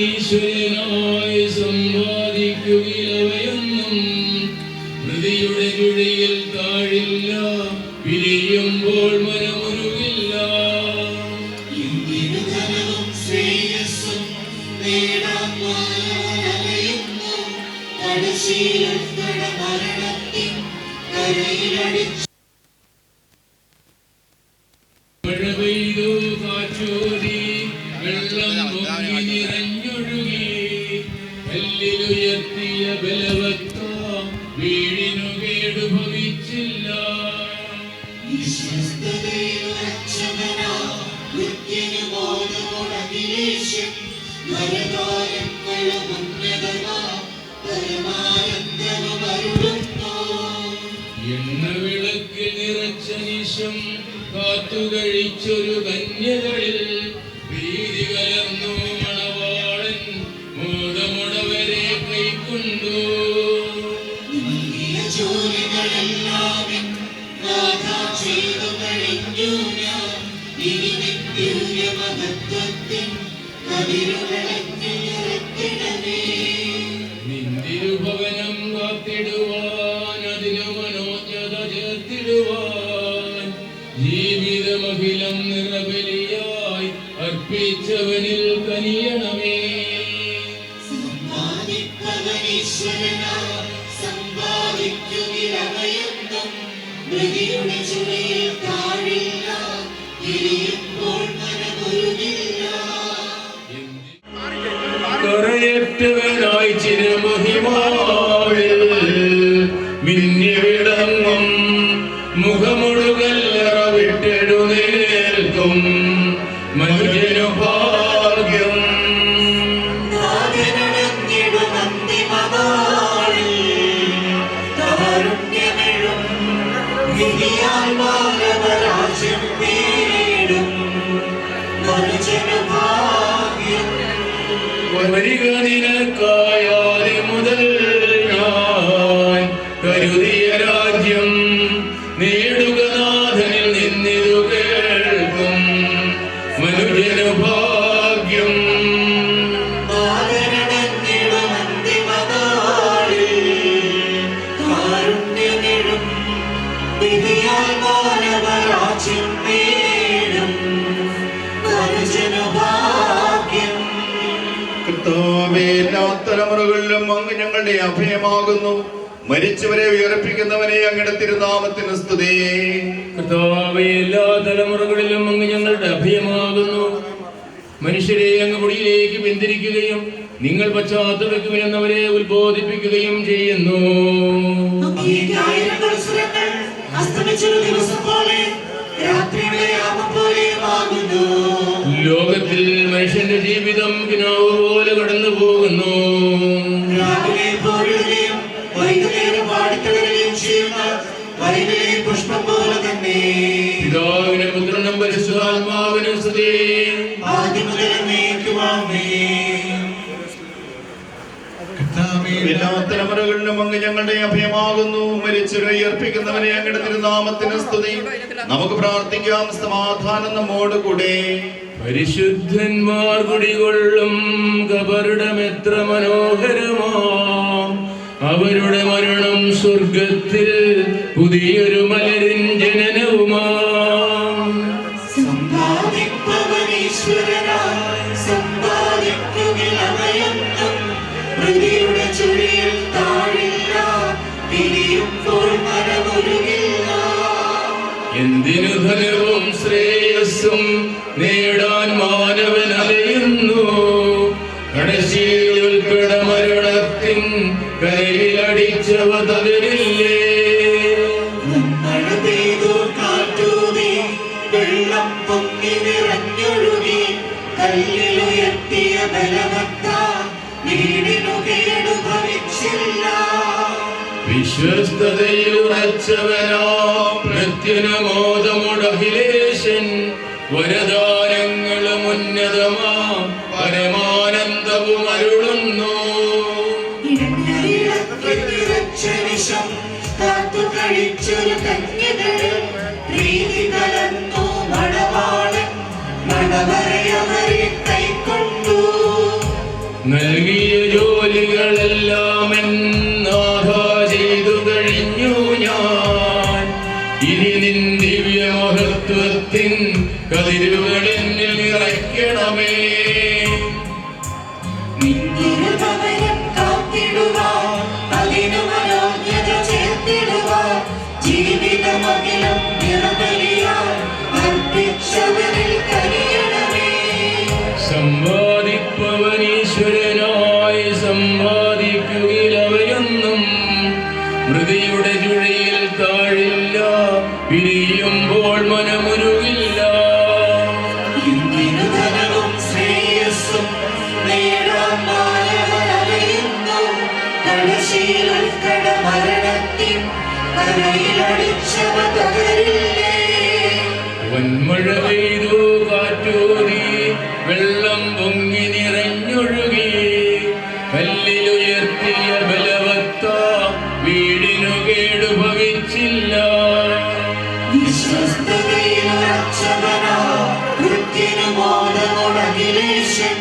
ഈശ്വരനായി സമ്പാദിക്കുകയിലവയൊന്നും ഹൃദയുടെ കുഴിയിൽ താഴില്ല, പിരിയുമ്പോൾ മനമുരുകില്ല. നേടാൻ മാനവനലയുന്നു. കടശീലത്തട മരണത്തിൻ കരയിലടിച്ചു. മഴ പെയ്തു കാറ്റൂതി വെള്ളം പൊങ്ങി നിറഞ്ഞൊഴുകി കല്ലിലുയർത്തിയ ബലവത്താം വീടിനു കേടു ഭവിച്ചില്ല. വിശ്വസ്തതയിലുറച്ചവനാ വൃത്യനു ബോധമുടകിലേശൻ നരകാലങ്ങളും ഉന്നതമാ പരമാനന്ദമരുളുന്നു. എണ്ണ വിളക്കിൽ നിറച്ച നിശം കാത്തുകഴിച്ചൊരു കന്യകളിൽ പ്രീതി കലർന്നു മണവാളൻ മോദമുടവരെ കൈക്കൊണ്ടു. ജോലികളെല്ലാം നാഥാ ചെയ്തു കഴിഞ്ഞു ഞാൻ. ഇനി നിത്യ മഹത്വത്തിൻ കതിരുകളെത്തിടണേ. നിന്തിരുഭവനം കാത്തിടുവാൻ അതിനു മനോജ്ഞത ചേർത്തിടുവാൻ ജീവിതമഖിലം നിറബലിയായി അർപ്പിച്ചവനിൽ കനിയണമേ. സമ്പാദിപ്പവനീശ്വരനാ സമ്പാദിക്കുവിലവയൊന്നും മൃതിയുടെ ചുവയിൽ താഴില്ല. ഇരിയുമ്പോൾ മനമൊരുങ്ങില്ല. കറയറ്റവനായി ചിരമഹിമാവിൽ മിന്നി വിളങ്ങും മുഖമൊടുകല്ലറ വിട്ടെഴുന്നേൽക്കും മനുജനു ഭാഗ്യം. നാഥനടഞ്ഞിടുമന്തിമനാളിൽ കാരുണ്യമെഴും വിധിയാൽ മാനവരാജ്യം നേടും മനുജനു ഭാഗ്യം. വരിക നിനക്കായാതി മുതൽ ഞാൻ കരുതിയ രാജ്യം നേടുക നാഥനിൽ നിന്നിതു കേൾക്കും മനുജനു ഭാഗ്യം. നാഥനടഞ്ഞിടുമന്തിമനാളിൽ കാരുണ്യമെഴും വിധിയാൽ മാനവരാജ്യം നേടും മനുജനു ഭാഗ്യം. കർത്താവേ, എല്ലാ തലമുറകളിലും അങ്ങ് ഞങ്ങളുടെ അഭയമാകുന്നു. മരിച്ചവരെ ഉയർപ്പിക്കുന്നവനെ അങ്ങയുടെ തിരുനാമത്തിന് സ്തുതി. കർത്താവേ, എല്ലാ തലമുറകളിലും അങ്ങ് ഞങ്ങളുടെ അഭയമാകുന്നു. മനുഷ്യരെ അങ്ങ് പൊടിയിലേക്ക് പിന്തിരിക്കുകയും നിങ്ങൾ പശ്ചാത്തലക്കുമെന്നവരെ ഉത്ബോധിപ്പിക്കുകയും ചെയ്യുന്നു. അസ്തമിച്ചൊരു ദിവസം പോലെ രാത്രിയുടെ യാമം പോലെയുമാകുന്നു. ലോകത്തിൽ മനുഷ്യന്റെ ജീവിതം കിനാവ് പോലെ കടന്നു പോകുന്നു. രാവിലെ പോരുകയും വൈകുന്നേരം പാടിത്തളരുകയും ചെയ്യുന്ന വയലിലെ പുഷ്പം പോലെ തന്നെ. പിതാവിനും പുത്രനും പരിശുദ്ധാത്മാവിനും സ്തുതി. ആദ്യം മുതൽ എന്നേക്കുമാമേൻ. എല്ലാ തലമുറകളിലും അങ്ങ് ഞങ്ങളുടെ അഭയമാകുന്നു. മരിച്ചവരെ ഉയർപ്പിക്കുന്നവനെ അങ്ങയുടെ തിരുനാമത്തിന് സ്തുതി. നമുക്ക് പ്രാർത്ഥിക്കാം. സമാധാനം നമ്മോട് കൂടെ. പരിശുദ്ധന്മാർ കുടികൊള്ളും കബറിടം എത്ര മനോഹരമാം. അവരുടെ മരണം സ്വർഗത്തിൽ പുതിയൊരു മലരിൻ ജനനവുമാം. സമ്പാദിപ്പവനീശ്വരനായി സമ്പാദിക്കുകിലവയൊന്നും മൃതിയുടെ ചുഴിയിൽ താഴില്ല. പിരിയുമ്പോൾ മനമൊരുങ്ങില്ല. എന്തിനു ധനവും ശ്രേയസ്സും നേടാൻ മാനവൻ അലയുന്നു. കടശിയിൽ ഉൾക്കട മരണത്തിൻ കരയിലടിച്ചവ തകരില്ലേ. മഴ പെയ്തു കാറ്റൂതി വെള്ളം പൊങ്ങി നിറഞ്ഞൊഴുകി കല്ലിലുയർത്തിയ ബലവത്ത വീടിനു കേടു ഭവിച്ചില്ല. വിശ്വസ്തതയിൽ ഉറച്ചവനാ പ്രത്യനമോദമുടഹിലേശൻ വരദാനങ്ങളും ഉന്നതമാ പരമാനന്ദവും അരുളുന്നു. നിറച്ചനിശം കാത്തു കഴിച്ചൊരു കന്യകൾ പ്രീതി കലർന്നു മണവാളൻ മണവറയവരെ കൈക്കൊണ്ടു. നൽകിയ ജോലികളെല്ലാം നാഥ ചെയ്തു കഴിഞ്ഞു ഞാൻ. ഇനി നിൻ ദിവ്യമഹത്വത്തിൻ കതിരുകൾ എന്നിൽ നിറയ്ക്കണമേ. കരയിലടിച്ചവ തകരില്ലേ. വന്മഴ പെയ്തു കാറ്റൂതി വെള്ളം പൊങ്ങി നിറഞ്ഞൊഴുകി കല്ലിലുയർത്തിയ ബലവത്ത വീടിനു കേടുഭവിച്ചില്ല. വിശ്വസ്തതയിലുറച്ചവനാ കൃത്യനു ബോധമുണകിലേശൻ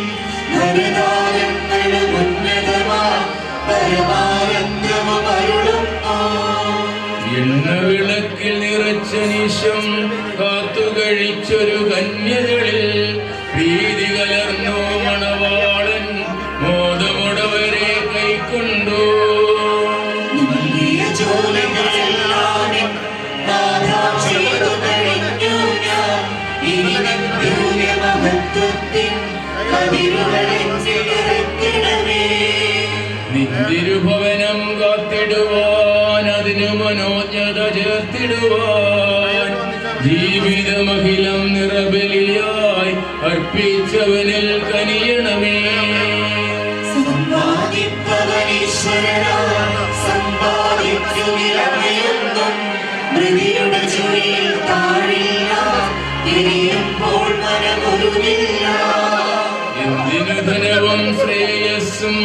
വരദാനങ്ങളും ഉന്നതമാ പരമാനന്ദവും അരുളുന്നു. എണ്ണ വിളക്കിൽ നിറച്ച നിശം കാത്തു കഴിച്ചൊരു കന്യകളിൽ പ്രീതി കലർന്നു മണവാളൻ മോദമുടവരെ കൈക്കൊണ്ടു. നൽകിയ ജോലികളെല്ലാം നാഥാ ചെയ്തു കഴിഞ്ഞു ഞാൻ. ഇനി നിൻ ദിവ്യമഹത്വത്തിൻ കതിരുകളെന്നിൽ ഇറക്കണമേ. നിന്തിരുഭവനം കാത്തിടുവാൻ അതിനു മനോജ്ഞത ചേർത്തിടുവാൻ ജീവിതമഹിലം നിറബലിയായി അർപ്പിച്ചവനിൽ കനിയണമേ. സമ്പാദിപ്പവനീശ്വരനാ സമ്പാദിക്കുമിലമയൊന്നും മൃതിയുടെ ചുഴിയിൽ താഴില്ല. എരിയുമ്പോൾ മനമൊരുങ്ങില്ല. എന്തിനു ധനവും ശ്രേയസ്സും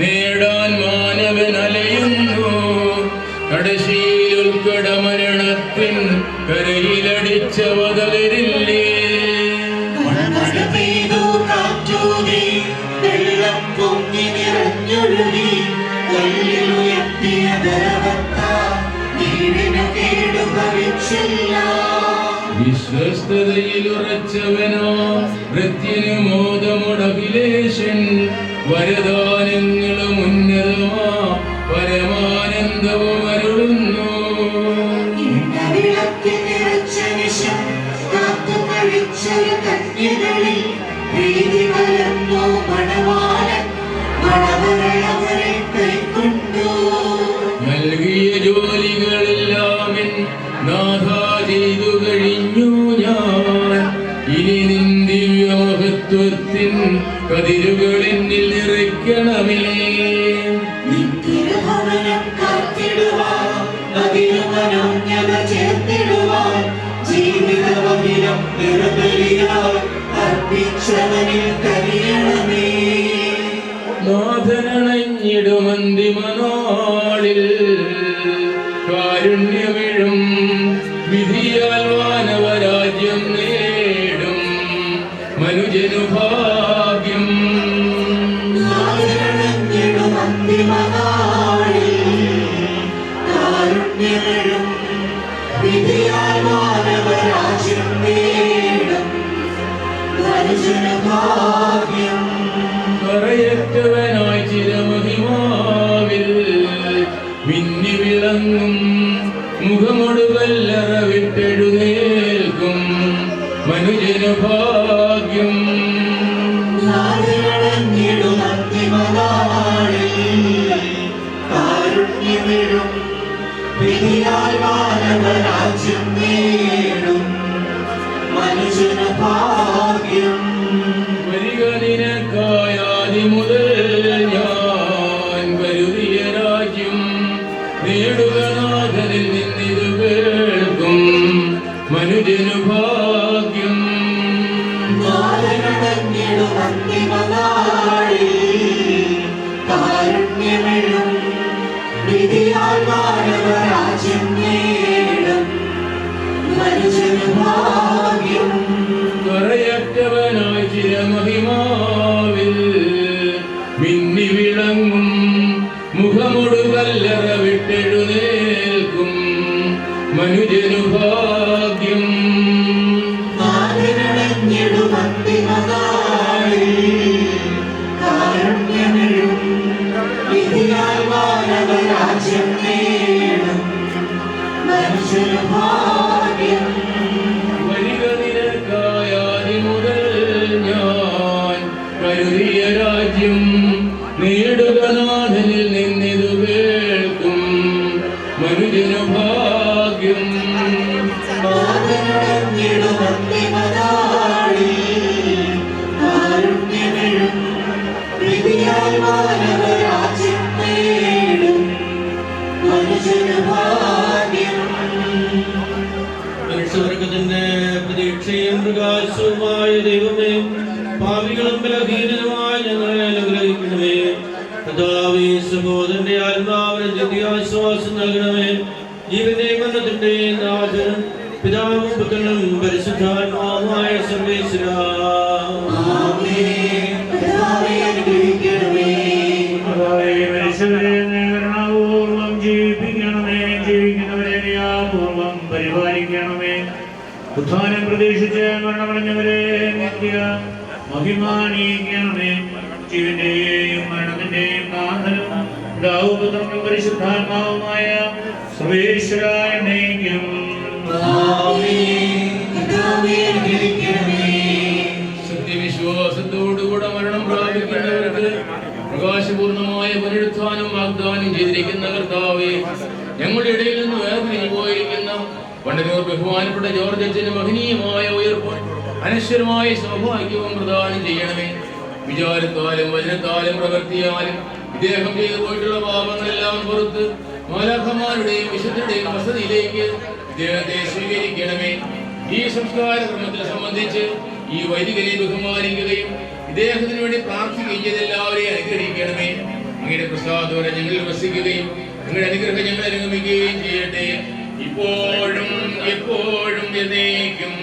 നേടാൻ മാനവൻ അലയുന്നു. കടശിയിൽ ഉൾക്കട മരണത്തിൻ കരയിലടിച്ചവ തകരില്ലേ. മഴ പെയ്തു കാറ്റൂതി വെള്ളം പൊങ്ങി നിറഞ്ഞൊഴുകി കല്ലിലുയർത്തിയ ബലവത്ത വീടിനു കേടുഭവിച്ചില്ല. വിശ്വസ്തതയിലുറച്ചവനോ വൃത്യനു മോദമുടകിലേശൻ വരദാനങ്ങളും ഉന്നതമാ പരമാനന്ദവും അരുളുന്നു. വിളക്കിൽ നിറച്ച നിശം കാത്തു കഴിച്ചൊരു കന്യകളിൽ പ്രീതി കലർന്നു മണവാളൻ മണവരളവരെ കൈക്കൊണ്ടു. നൽകിയ ജോലികളെല്ലാമെൻ നാഥാ ചെയ്തു കഴിഞ്ഞു ഞാൻ. ഇനി നിൻ ദിവ്യമഹത്വത്തിൻ കതിരുകൾ എന്നിൽ നിറയ്ക്കണമേ. തിരുഭവനം കാത്തിടുവാൻ അതിനു മനോജ്ഞത ചേർത്തിടുവാൻ ജീവിതമഹിലം നിറബലിയായി അർപ്പിച്ചവനിൽ കനിയണമേ. നാഥനണഞ്ഞിടുമന്തിമനാളിൽ കാരുണ്യമിഴും വിധിയാൽ വാനവരാജ്യം നേടും മനുജനു ഭാഗ്യം. നാഥനണഞ്ഞിടും അന്തിമനാളിൽ കാരുണ്യമിഴും വിധിയാൽ മാനവരാജ്യം നേടും മനുജനു ഭാഗ്യം. കറയറ്റവനായി ചിരമഹിമാവിൽ മിന്നി വിളങ്ങും മുഖമൊടുകല്ലറ വിട്ടെഴുന്നേൽക്കും മനുജനു ഭാഗ്യം. നാഥനണഞ്ഞിടും അന്തിമനാളിൽ കാരുണ്യമിഴും വിധിയാൽ മാനവരാജ്യം നേടും മനുജനു ഭാഗ്യം. വരിക നിനക്കായാതി മുതൽ ഞാൻ കരുതിയ രാജ്യം നേടുക നാഥനിൽ നിന്നിതു കേൾക്കും മനുജനു ഭാഗ്യം. നാഥനണഞ്ഞിടും അന്തിമനാളിൽ കാരുണ്യമിഴും വിധിയാൽ മാനവരാജ്യം നേടും മനുജനു ഭാഗ്യം. കറയറ്റവനായി ചിരമഹിമാവിൽ മിന്നി വിളങ്ങും മുഖമൊടുകല്ലറ വിട്ടെഴുന്നേൽക്കും മനുജനു ഭാഗ്യം. നാഥനണഞ്ഞിടും അന്തിമനാളിൽ കാരുണ്യമിഴും വിധിയാൽ മാനവരാജ്യം നേടും മനുജനു ഭാഗ്യം. വരിക നിനക്കായാതി മുതൽ ഞാൻ കരുതിയ രാജ്യം നേടുക നാഥനിൽ നിന്നിതു കേൾക്കും മനുജനു ഭാഗ്യം. നാഥനണഞ്ഞിടും അന്തിമനാളിൽ കാരുണ്യമിഴും വിധിയാൽ മാനവരാജ്യം നേടും മനുജനു ഭാഗ്യം. സത്യവും പ്രകാശവുമായ ദൈവമേ, പാപികളും ബലഹീനരുമായ ഞങ്ങളെ അനുഗ്രഹിക്കണമേ. കർത്താവേ, സഹോദരന്റെ ആത്മാവിന് നിത്യാശ്വാസം നൽകണമേ. ജീവന്റെയും മരണത്തിന്റെയും നാഥനും പിതാവും പുത്രനും പരിശുദ്ധാത്മാവുമായ സർവേശ്വരാ, മനുഷ്യരെ കരുണാപൂർവം ജീവിപ്പിക്കണമേ. ജീവിക്കുന്നവരെ ദയാപൂർവം പരിപാലിക്കണമേ. ഉത്ഥാനം പ്രതീക്ഷിച്ച് മരണമടഞ്ഞവരെ നിത്യ മഹിമാനീക്കണമേ. ജീവന്റെയും മരണത്തിന്റെയും നാഥനും പിതാവും പുത്രനും പരിശുദ്ധാത്മാവുമായ സർവേശ്വരായ നയിക്കും. സത്യവിശ്വാസത്തോടുകൂടെ മരണം പ്രാപിക്കുന്നവർക്ക് പ്രകാശപൂർണമായ പുനരുത്ഥാനം വാഗ്ദാനം ചെയ്തിരിക്കുന്ന കർത്താവേ, ഞങ്ങളുടെ ഇടയിൽ നിന്ന് വേർപിരിഞ്ഞു പോയിരിക്കുന്ന വണ്ടന്നൂർ ബഹുമാനപ്പെട്ട ജോർജ് അച്ഛന് മഹനീയമായ ഉയർപ്പും അനശ്വരമായ സൗഭാഗ്യവും പ്രദാനം ചെയ്യണമേ. വിചാരത്താലും വചനത്താലും പ്രവൃത്തിയാലും ഇദ്ദേഹം ചെയ്തു പോയിട്ടുള്ള പാപങ്ങളെല്ലാം പുറത്ത് മാലാഖമാരുടെയും വിശുദ്ധരുടെയും വസതിയിലേക്ക് ഇദ്ദേഹത്തെ സ്വീകരിക്കണമേ. ഈ സംസ്കാര ക്രമത്തെ സംബന്ധിച്ച് ഈ വൈദികരെ ബഹുമാനിക്കുകയും ഇദ്ദേഹത്തിന് വേണ്ടി പ്രാർത്ഥിക്കുകയും ചെയ്ത് എല്ലാവരെയും അനുഗ്രഹിക്കണമേ. അങ്ങയുടെ പ്രസാദോടെ ഞങ്ങളിൽ വസിക്കുകയും നിങ്ങളുടെ അനുഗ്രഹം ഞങ്ങൾ അനുഗമിക്കുകയും ചെയ്യട്ടെ, ഇപ്പോഴും എപ്പോഴും എന്നേക്കും.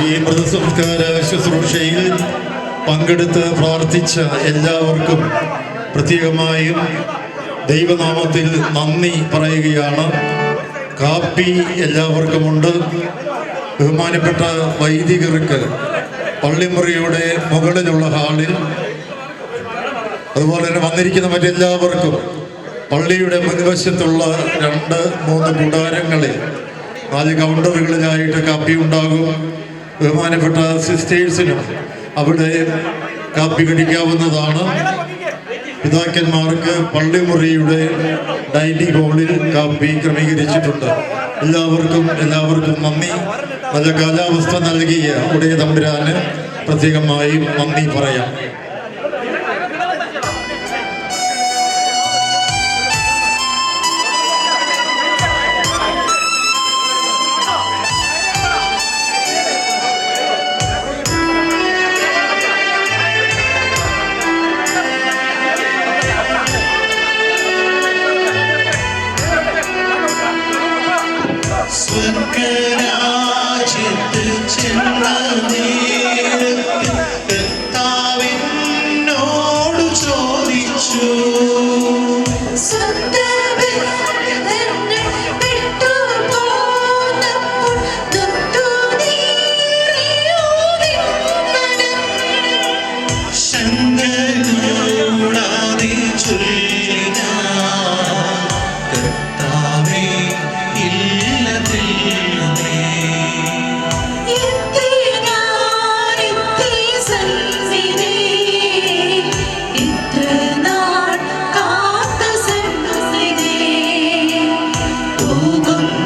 ഈ മതസംസ്കാര ശുശ്രൂഷയിൽ പങ്കെടുത്ത് പ്രാർത്ഥിച്ച എല്ലാവർക്കും പ്രത്യേകമായും ദൈവനാമത്തിൽ നന്ദി പറയുകയാണ്. കാപ്പി എല്ലാവർക്കുമുണ്ട്. ബഹുമാനപ്പെട്ട വൈദികർക്ക് പള്ളിമുറിയുടെ മുകളിലുള്ള ഹാളിൽ, അതുപോലെ തന്നെ വന്നിരിക്കുന്ന മറ്റെല്ലാവർക്കും പള്ളിയുടെ മുൻവശത്തുള്ള 2-3 കൂടാരങ്ങളിൽ 4 കൗണ്ടറുകളിലായിട്ട് കാപ്പി ഉണ്ടാകും. ബഹുമാനപ്പെട്ട സിസ്റ്റേഴ്സിനും അവിടെ കാപ്പി കുടിക്കാവുന്നതാണ്. പിതാക്കന്മാർക്ക് പള്ളിമുറിയുടെ ഡൈനിങ് ഹാളിൽ കാപ്പി ക്രമീകരിച്ചിട്ടുണ്ട്. എല്ലാവർക്കും നന്ദി. നല്ല കാലാവസ്ഥ നൽകിയ ഉടയ തമ്പുരാന് പ്രത്യേകമായും നന്ദി പറയാം. സ്വർഗരാജ്യത്ത് ചെന്ന നേരത്ത് കർത്താവിനോട് ചോദിച്ചു, ശങ്കകൂടാതെ ചൊല്ലിന കർത്താവേ പോകും